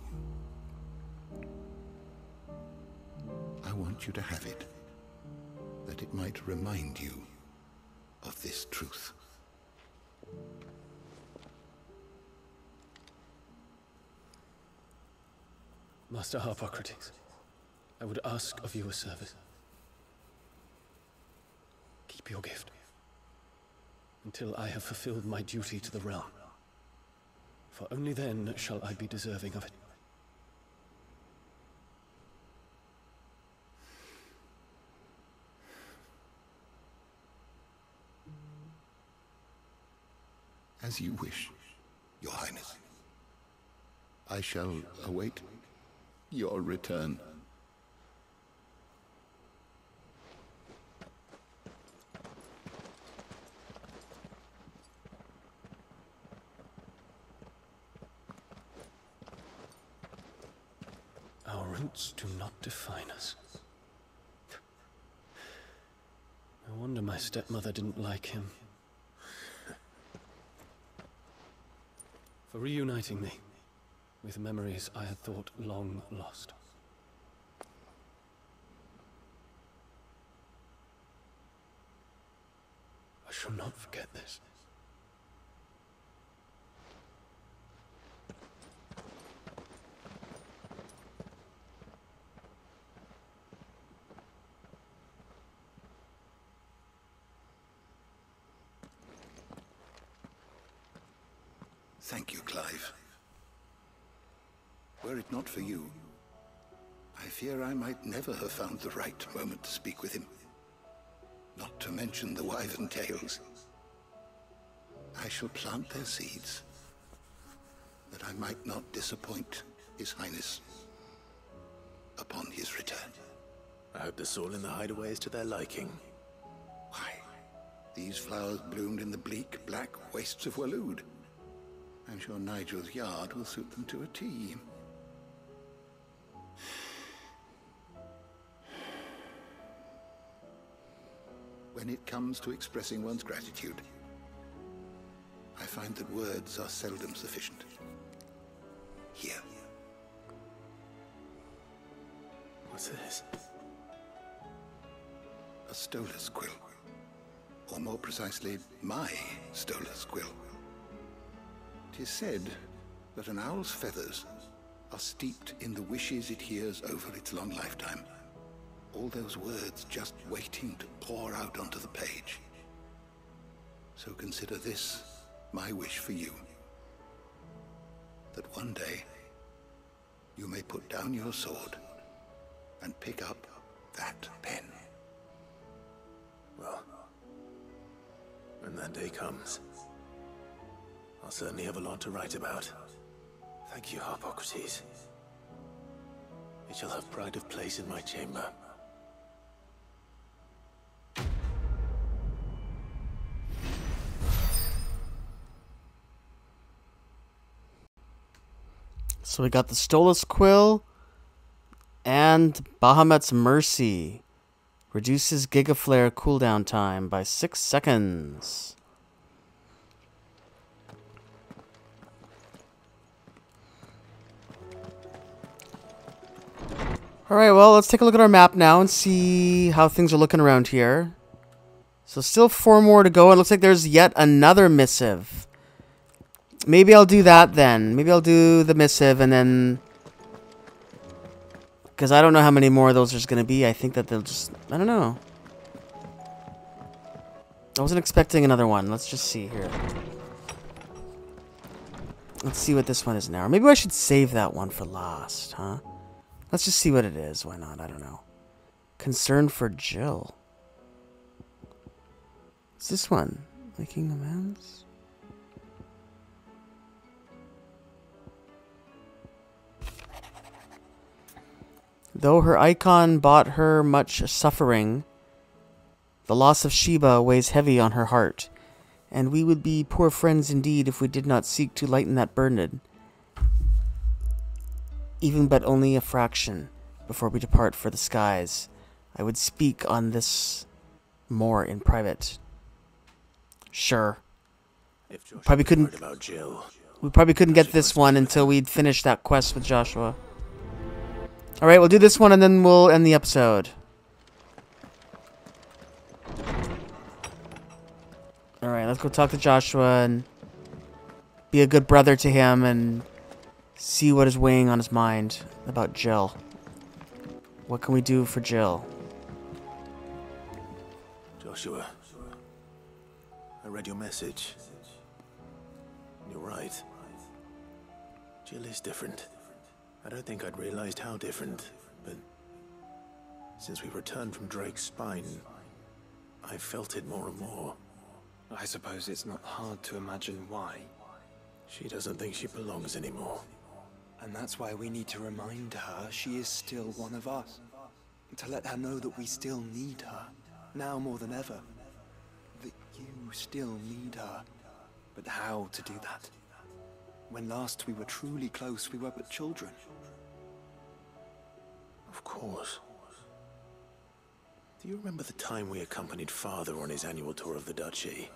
I want you to have it, that it might remind you of this truth. Master Harpocrates, I would ask of you a service. Keep your gift until I have fulfilled my duty to the realm, for only then shall I be deserving of it. As you wish, Your Highness. I shall await your return. Our roots do not define us. No wonder my stepmother didn't like him. For reuniting me with memories I had thought long lost. I shall not forget this. Thank you, Clive. Were it not for you, I fear I might never have found the right moment to speak with him. Not to mention the wyvern tales. I shall plant their seeds, that I might not disappoint His Highness upon his return. I hope the soil in the hideaway is to their liking. Why, these flowers bloomed in the bleak, black wastes of Waloed. I'm sure Nigel's yard will suit them to a T. When it comes to expressing one's gratitude, I find that words are seldom sufficient. Here. What's this? A stolas quill. Or more precisely, my stolas quill. 'Tis said that an owl's feathers are steeped in the wishes it hears over its long lifetime. All those words just waiting to pour out onto the page. So consider this my wish for you. That one day you may put down your sword and pick up that pen. Well, when that day comes, I'll certainly have a lot to write about. Thank you, Harpocrates. It shall have pride of place in my chamber. So we got the Stolas Quill and Bahamut's Mercy. Reduces Gigaflare cooldown time by 6 seconds. Alright, well, let's take a look at our map now and see how things are looking around here. So still 4 more to go. It looks like there's yet another missive. Maybe I'll do that then. Maybe I'll do the missive and then... Because I don't know how many more of those there's going to be. I think that they'll just... I don't know. I wasn't expecting another one. Let's just see here. Let's see what this one is now. Or maybe I should save that one for last, huh? Let's just see what it is. Why not? I don't know. Concern for Jill. What's this one? Making amends? Though her icon brought her much suffering, the loss of Sheba weighs heavy on her heart, and we would be poor friends indeed if we did not seek to lighten that burden, even but only a fraction, before we depart for the skies. I would speak on this more in private. Sure. Probably couldn't. About Jill, We probably couldn't get this one until we'd finished that quest with Joshua. All right, we'll do this one and then we'll end the episode. All right, let's go talk to Joshua and be a good brother to him and see what is weighing on his mind about Jill. What can we do for Jill? Joshua, I read your message. You're right. Jill is different. I don't think I'd realized how different, but since we returned from Drake's spine, I felt it more and more. I suppose it's not hard to imagine why. She doesn't think she belongs anymore. And that's why we need to remind her she is still one of us. To let her know that we still need her, now more than ever. That you still need her. But how to do that? When last we were truly close, we were but children. Of course. Do you remember the time we accompanied Father on his annual tour of the Duchy?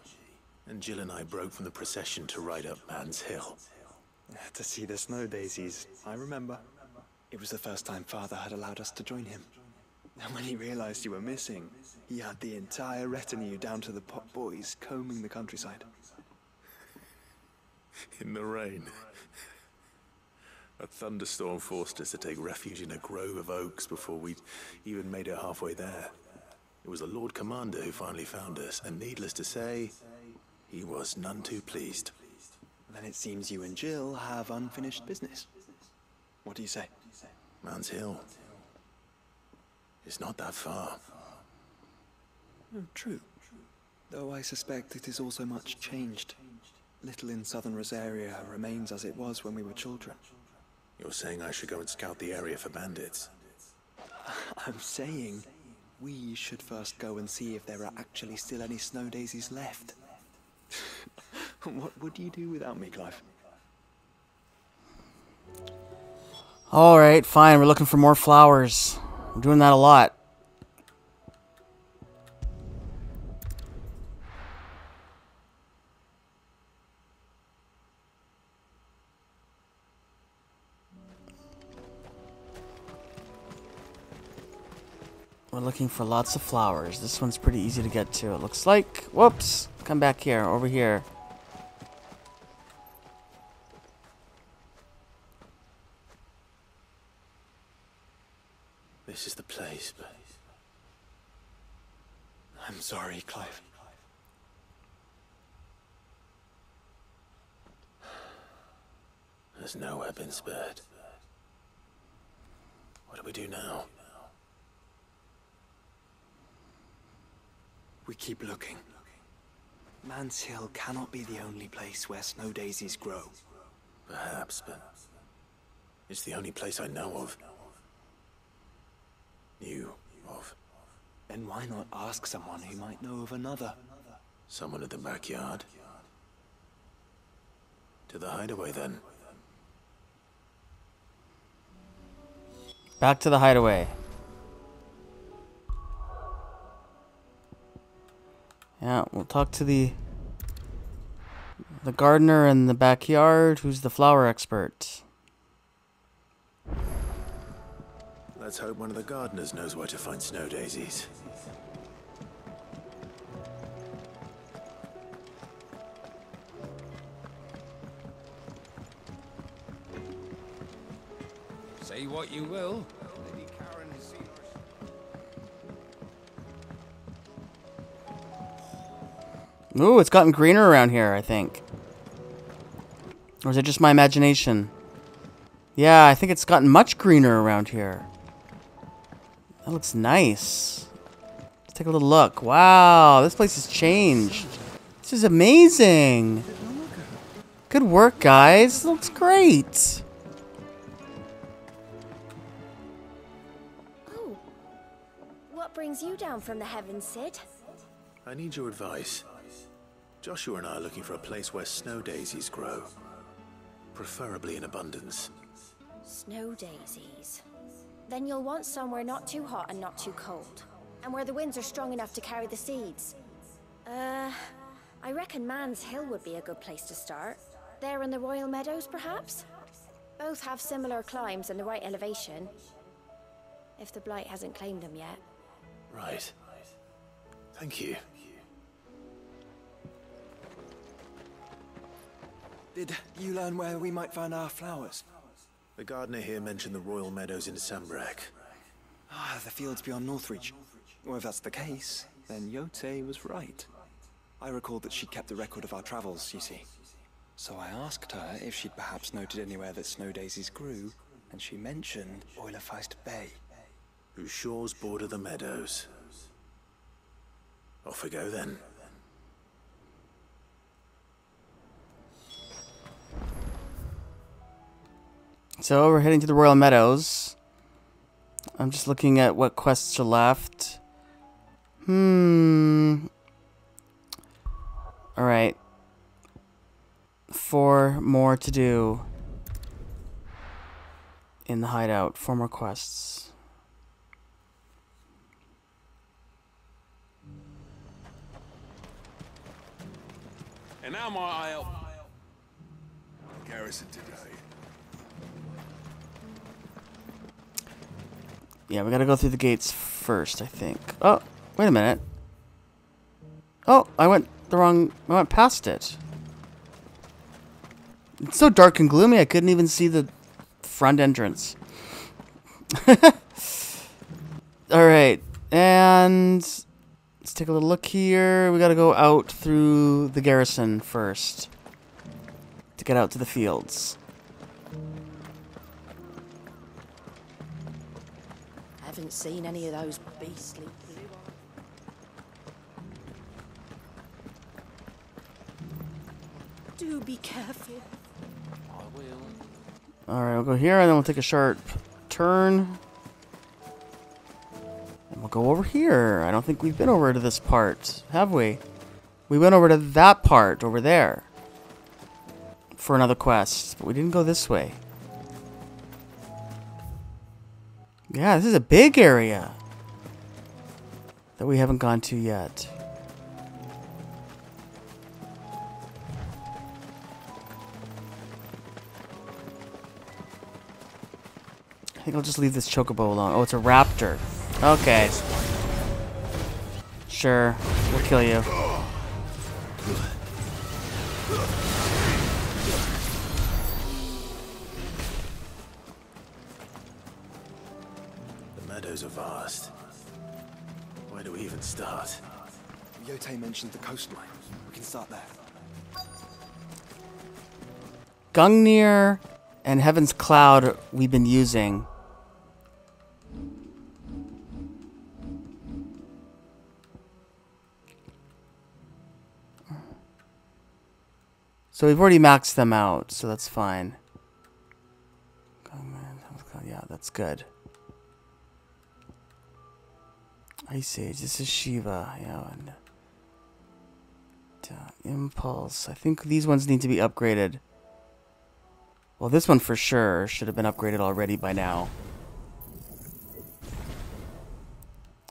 And Jill and I broke from the procession to ride up Man's Hill. To see the snow daisies, I remember. It was the first time Father had allowed us to join him. And when he realized you were missing, he had the entire retinue down to the pot boys combing the countryside. In the rain. A thunderstorm forced us to take refuge in a grove of oaks before we'd even made it halfway there. It was the Lord Commander who finally found us, and needless to say, he was none too pleased. Then it seems you and Jill have unfinished business. What do you say? Man's Hill. It's not that far. Oh, true. Though I suspect it is also much changed. Little in southern Rosaria remains as it was when we were children. You're saying I should go and scout the area for bandits? I'm saying we should first go and see if there are actually still any snow daisies left. What would you do without me, Clive? Alright, fine. We're looking for more flowers. We're doing that a lot. We're looking for lots of flowers. This one's pretty easy to get to, it looks like. Whoops! Come back here, over here. This is the place, but... I'm sorry, Clive. There's nowhere been spared. What do we do now? We keep looking. Man's Hill cannot be the only place where snow daisies grow. Perhaps, but it's the only place I know of. Knew of. Then why not ask someone who might know of another? Someone at the backyard? To the hideaway, then. Back to the hideaway. Yeah, we'll talk to the gardener in the backyard, who's the flower expert. Let's hope one of the gardeners knows where to find snow daisies. Say what you will. Lady Karen has seen Ooh, it's gotten greener around here, I think. Or is it just my imagination? Yeah, I think it's gotten much greener around here. That looks nice. Let's take a little look. Wow, this place has changed. This is amazing. Good work, guys. Looks great. Oh, what brings you down from the heavens, Sid? I need your advice. Joshua and I are looking for a place where snow daisies grow. Preferably in abundance. Snow daisies. Then you'll want somewhere not too hot and not too cold. And where the winds are strong enough to carry the seeds. I reckon Man's Hill would be a good place to start. There in the Royal Meadows, perhaps? Both have similar climbs and the right elevation. If the Blight hasn't claimed them yet. Right. Thank you. Did you learn where we might find our flowers? The gardener here mentioned the Royal Meadows in Sambrak. Ah, the fields beyond Northreach. Well, if that's the case, then Yote was right. I recalled that she kept a record of our travels, you see. So I asked her if she'd perhaps noted anywhere that snow daisies grew, and she mentioned Oilerfeist Bay. Whose shores border the meadows. Off we go then. So we're heading to the Royal Meadows. I'm just looking at what quests are left. Alright. 4 more to do in the hideout. 4 more quests. And now I'll Garrison today. Yeah, we gotta go through the gates first, I think. Oh, wait a minute. Oh, I went past it. It's so dark and gloomy, I couldn't even see the front entrance. Alright, and let's take a little look here. We gotta go out through the garrison first to get out to the fields. Haven't seen any of those beastly blue. Do be careful. I will. Alright, we'll go here and then we'll take a sharp turn. And we'll go over here. I don't think we've been over to this part, have we? We went over to that part over there for another quest, but we didn't go this way. Yeah, this is a big area that we haven't gone to yet. I think I'll just leave this chocobo alone. Oh, it's a raptor. Okay. Sure, we'll kill you. The meadows are vast. Where do we even start? Yote mentioned the coastline. We can start there. Gungnir and Heaven's Cloud we've been using. So we've already maxed them out, so that's fine. Yeah, that's good. Ice Age, this is Shiva, yeah. And, Impulse, I think these ones need to be upgraded. Well, this one for sure should have been upgraded already by now.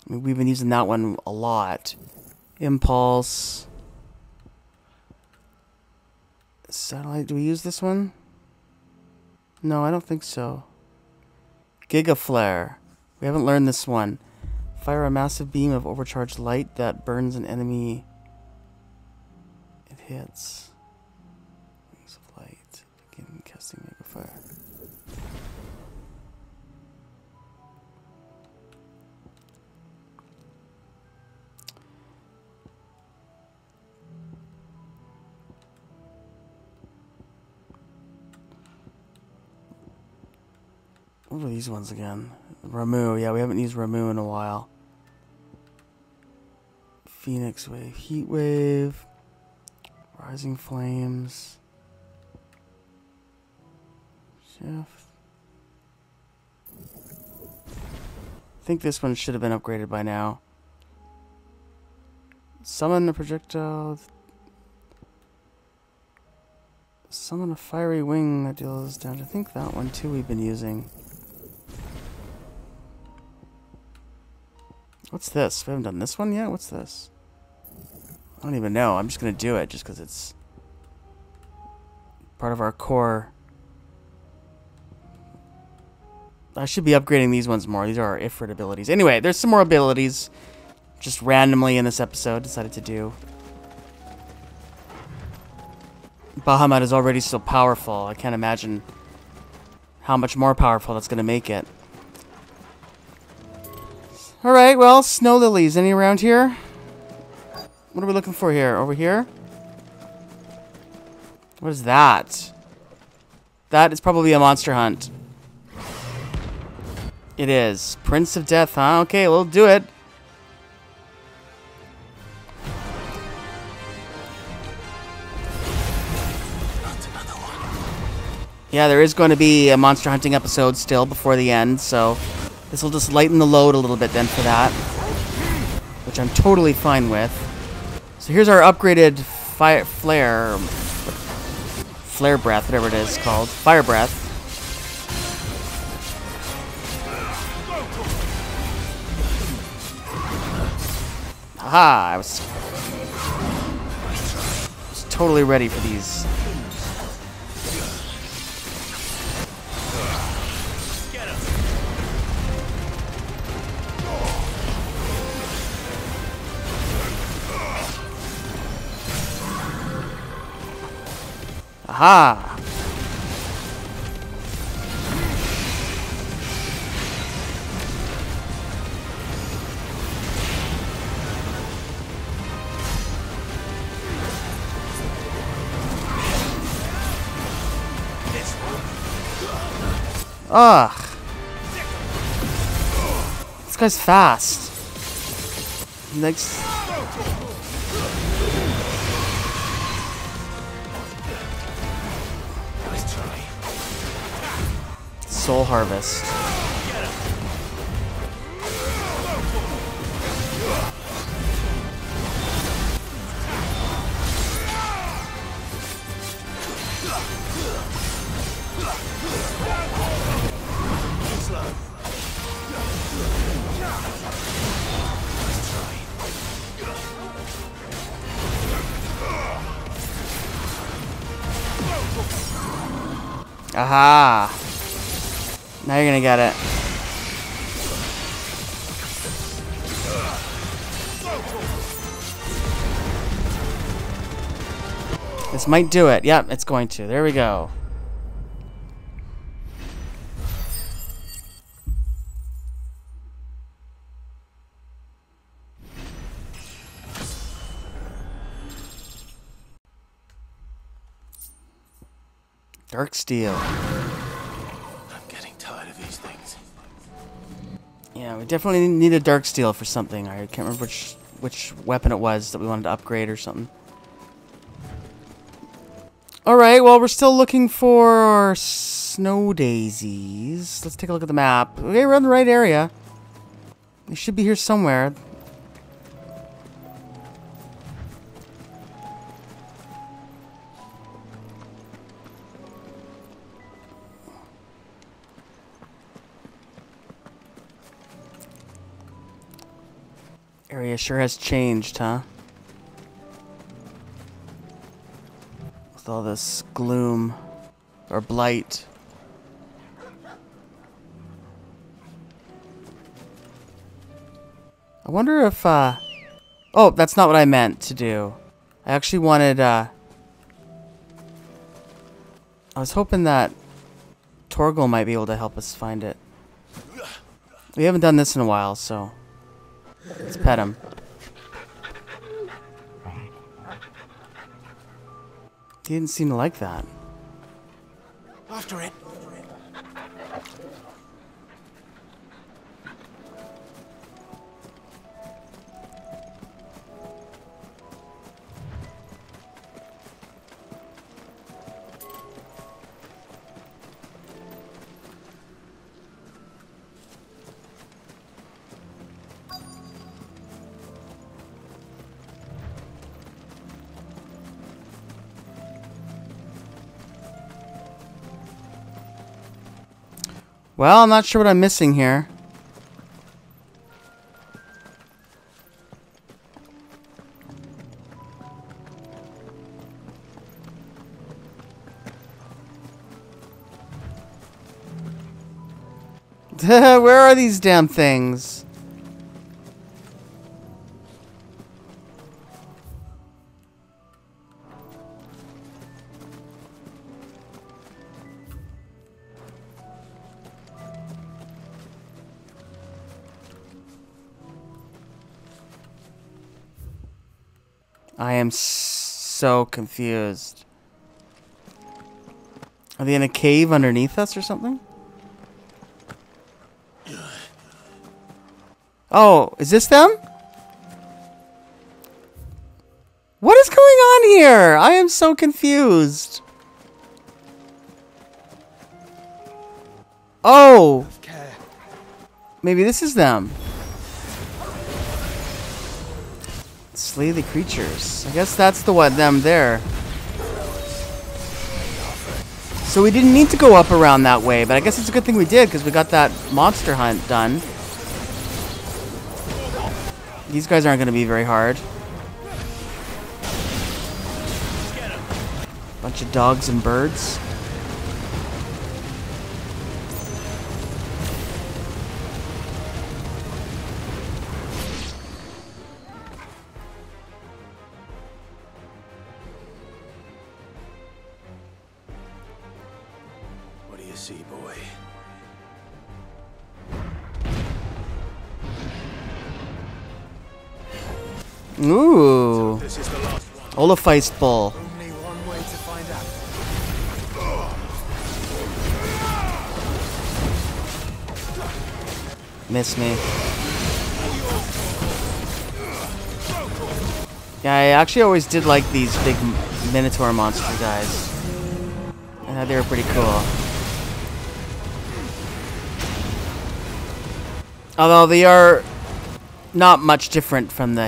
I mean, we've been using that one a lot. Impulse. Satellite, do we use this one? No, I don't think so. Giga Flare. We haven't learned this one. Fire a massive beam of overcharged light that burns an enemy it hits. Wings of light. Begin casting Mega Fire. What are these ones again? Ramu. Yeah, we haven't used Ramu in a while. Phoenix Wave, Heat Wave, Rising Flames, Shift. I think this one should have been upgraded by now. Summon a projectile. Summon a fiery wing that deals damage. I think that one too we've been using. What's this? We haven't done this one yet? What's this? I don't even know. I'm just going to do it just because it's part of our core. I should be upgrading these ones more. These are our Ifrit abilities. Anyway, there's some more abilities just randomly in this episode decided to do. Bahamut is already so powerful. I can't imagine how much more powerful that's going to make it. Alright, well, snow lilies. Any around here? What are we looking for here? Over here? What is that? That is probably a monster hunt. It is. Prince of Death, huh? Okay, we'll do it. Yeah, there is going to be a monster hunting episode still before the end, so this will just lighten the load a little bit then for that, which I'm totally fine with. So here's our upgraded flare breath, whatever it is called, fire breath. Aha! I was totally ready for these. Aha! Ugh. This guy's fast. Next. Soul Harvest. Aha! Now you're gonna get it. This might do it. Yep, it's going to. There we go. Dark Steel. I'm getting tired of these things. Yeah, we definitely need a Dark Steel for something. I can't remember which weapon it was that we wanted to upgrade or something. Alright, well, we're still looking for our snow daisies. Let's take a look at the map. Okay, we're in the right area. They should be here somewhere. Area sure has changed, huh? With all this gloom or blight. I wonder if oh, that's not what I meant to do. I actually wanted I was hoping that Torgal might be able to help us find it. We haven't done this in a while, so let's pet him. He didn't seem to like that. After it. Well, I'm not sure what I'm missing here. Where are these damn things? I am so confused. Are they in a cave underneath us or something? Oh, is this them? What is going on here? I am so confused. Oh. Maybe this is them. Slay the creatures. I guess that's the one, them there. So we didn't need to go up around that way, but I guess it's a good thing we did because we got that monster hunt done. These guys aren't going to be very hard. Bunch of dogs and birds. What do you see, boy? Ooh. Olafeist Bull. Only one way to find out. Miss me. Yeah, I actually always did like these big Minotaur monster guys. I thought they were pretty cool. Although they are not much different from the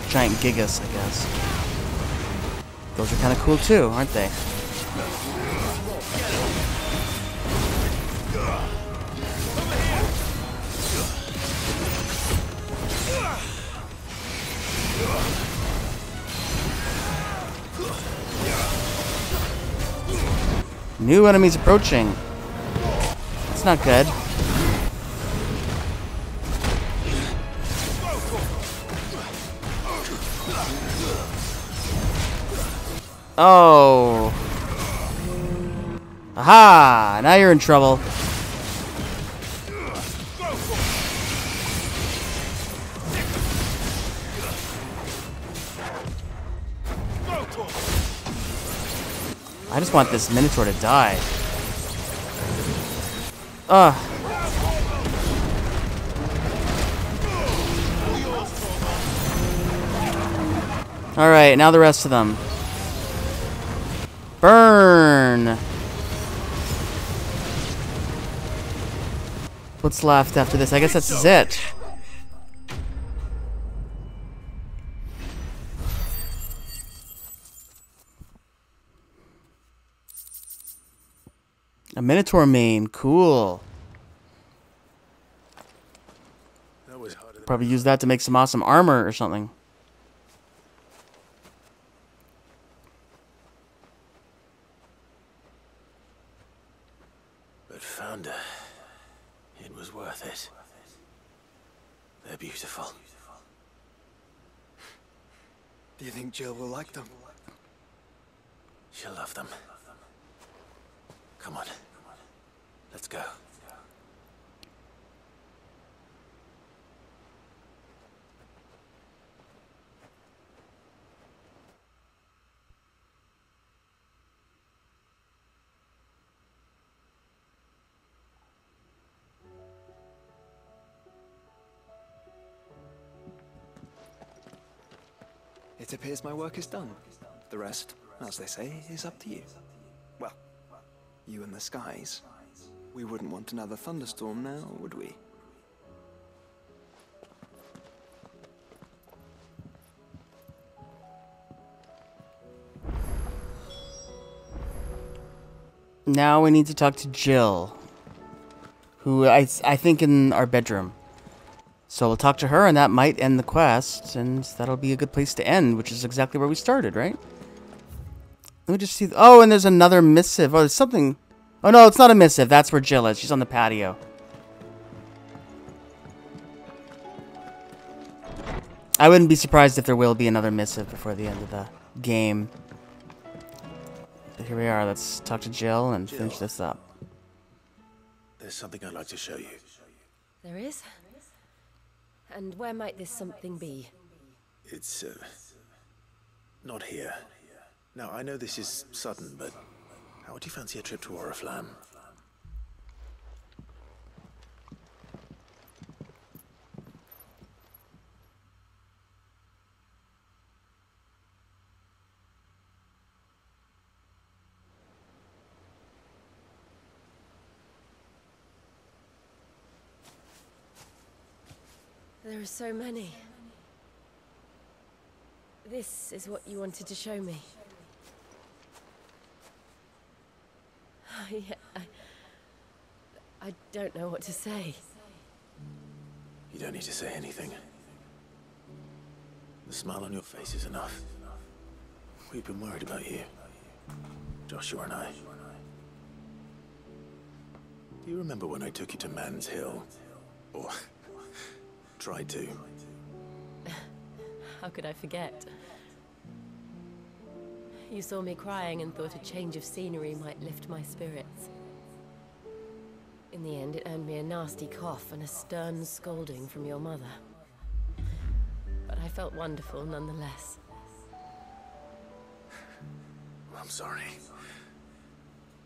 giant Gigas, I guess. Those are kind of cool too, aren't they? New enemies approaching. That's not good. Oh. Aha! Now you're in trouble. I just want this Minotaur to die. Ugh. Alright, now the rest of them. Burn! What's left after this? I guess that's it. A Minotaur mane. Cool. Probably use that to make some awesome armor or something. But founder, it was worth it. They're beautiful. Do you think Jill will like them? She'll love them. Come on. Let's go. It appears my work is done. The rest, as they say, is up to you. Well, you and the skies. We wouldn't want another thunderstorm now, would we? Now we need to talk to Jill. who I think in our bedroom. So we'll talk to her, and that might end the quest, and that'll be a good place to end, which is exactly where we started, right? Let me just see. Oh, and there's another missive. Oh, there's something. Oh, no, it's not a missive. That's where Jill is. She's on the patio. I wouldn't be surprised if there will be another missive before the end of the game. But here we are. Let's talk to Jill and finish this up. There's something I'd like to show you. There is? And where might this something be? It's, not here. Now, I know this is sudden, but how would you fancy a trip to Oriflamme? There are so many. This is what you wanted to show me. Yeah, I don't know what to say. You don't need to say anything. The smile on your face is enough. We've been worried about you, Joshua and I. Do you remember when I took you to Man's Hill? Or tried to? How could I forget? You saw me crying and thought a change of scenery might lift my spirits. In the end, it earned me a nasty cough and a stern scolding from your mother. But I felt wonderful nonetheless. I'm sorry.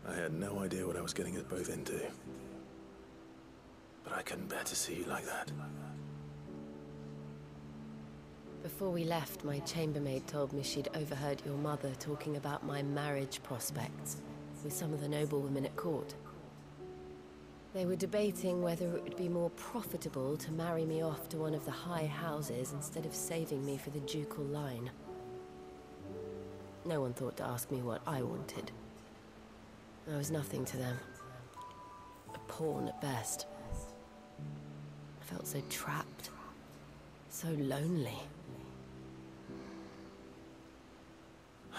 I had no idea what I was getting us both into. But I couldn't bear to see you like that. Before we left, my chambermaid told me she'd overheard your mother talking about my marriage prospects with some of the noblewomen at court. They were debating whether it would be more profitable to marry me off to one of the high houses instead of saving me for the ducal line. No one thought to ask me what I wanted. I was nothing to them. A pawn at best. I felt so trapped, so lonely.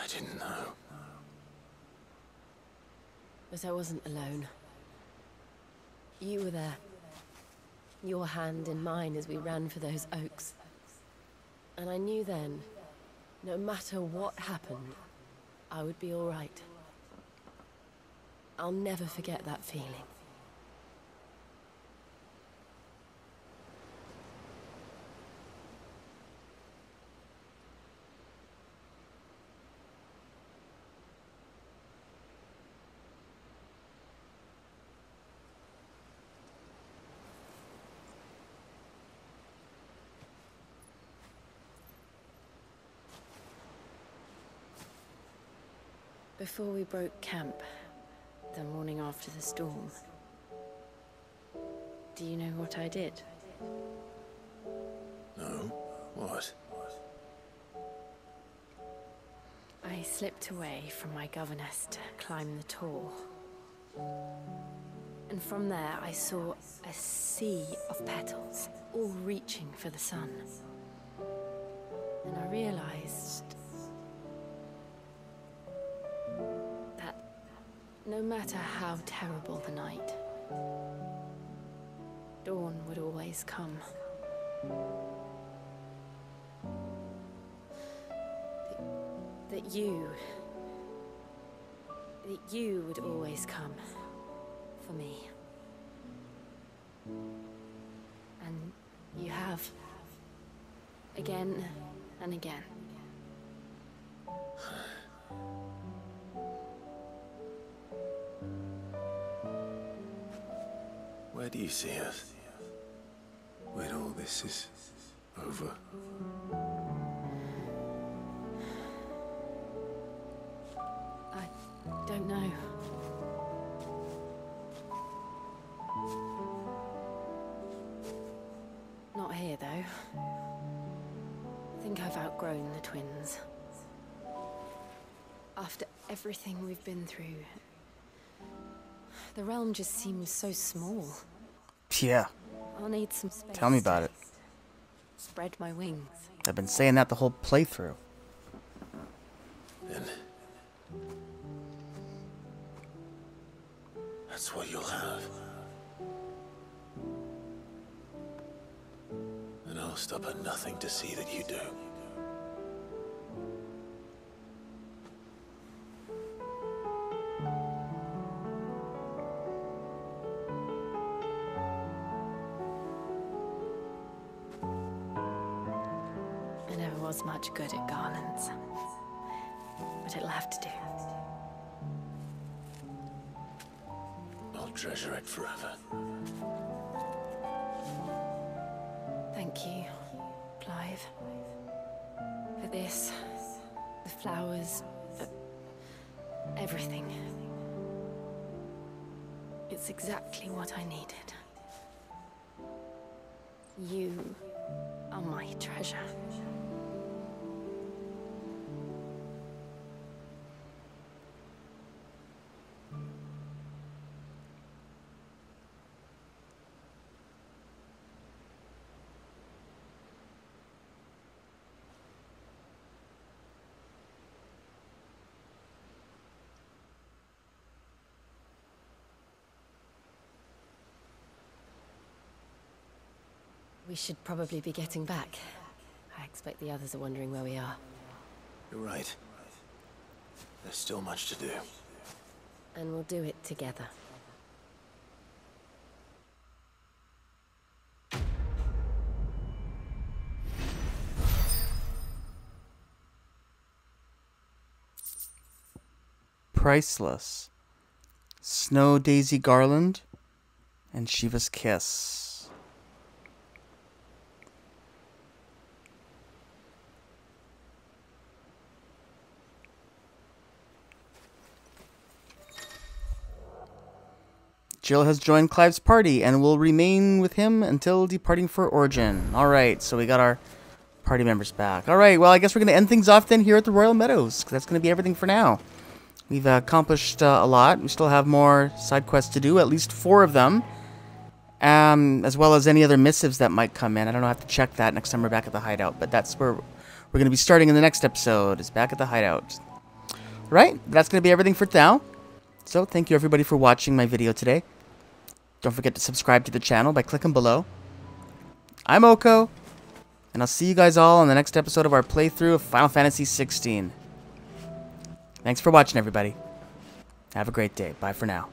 I didn't know. But I wasn't alone. You were there. Your hand in mine as we ran for those oaks. And I knew then, no matter what happened, I would be all right. I'll never forget that feeling. Before we broke camp, the morning after the storm, do you know what I did? No? What? I slipped away from my governess to climb the tor. And from there I saw a sea of petals, all reaching for the sun. And I realized that no matter how terrible the night, dawn would always come. That you would always come for me. And you have. Again and again. Where do you see us? When all this is over? I don't know. Not here, though. I think I've outgrown the twins. After everything we've been through, the realm just seems so small. Yeah. I'll need some space. Tell me about it. Spread my wings. I've been saying that the whole playthrough. Then that's what you'll have. And I'll stop at nothing to see that you do. I never was much good at garlands, but it'll have to do. I'll treasure it forever. Thank you, Clive. For this, the flowers, everything. It's exactly what I needed. You are my treasure. We should probably be getting back. I expect the others are wondering where we are. You're right. There's still much to do. And we'll do it together. Priceless. Snow Daisy Garland and Shiva's Kiss. Jill has joined Clive's party and will remain with him until departing for Origin. Alright, so we got our party members back. Alright, well, I guess we're going to end things off then here at the Royal Meadows. That's going to be everything for now. We've accomplished a lot. We still have more side quests to do, at least 4 of them. As well as any other missives that might come in. I don't know, I have to check that next time we're back at the hideout. But that's where we're going to be starting in the next episode, is back at the hideout. Right, that's going to be everything for now. So, thank you everybody for watching my video today. Don't forget to subscribe to the channel by clicking below. I'm Oko, and I'll see you guys all in the next episode of our playthrough of Final Fantasy XVI. Thanks for watching, everybody. Have a great day. Bye for now.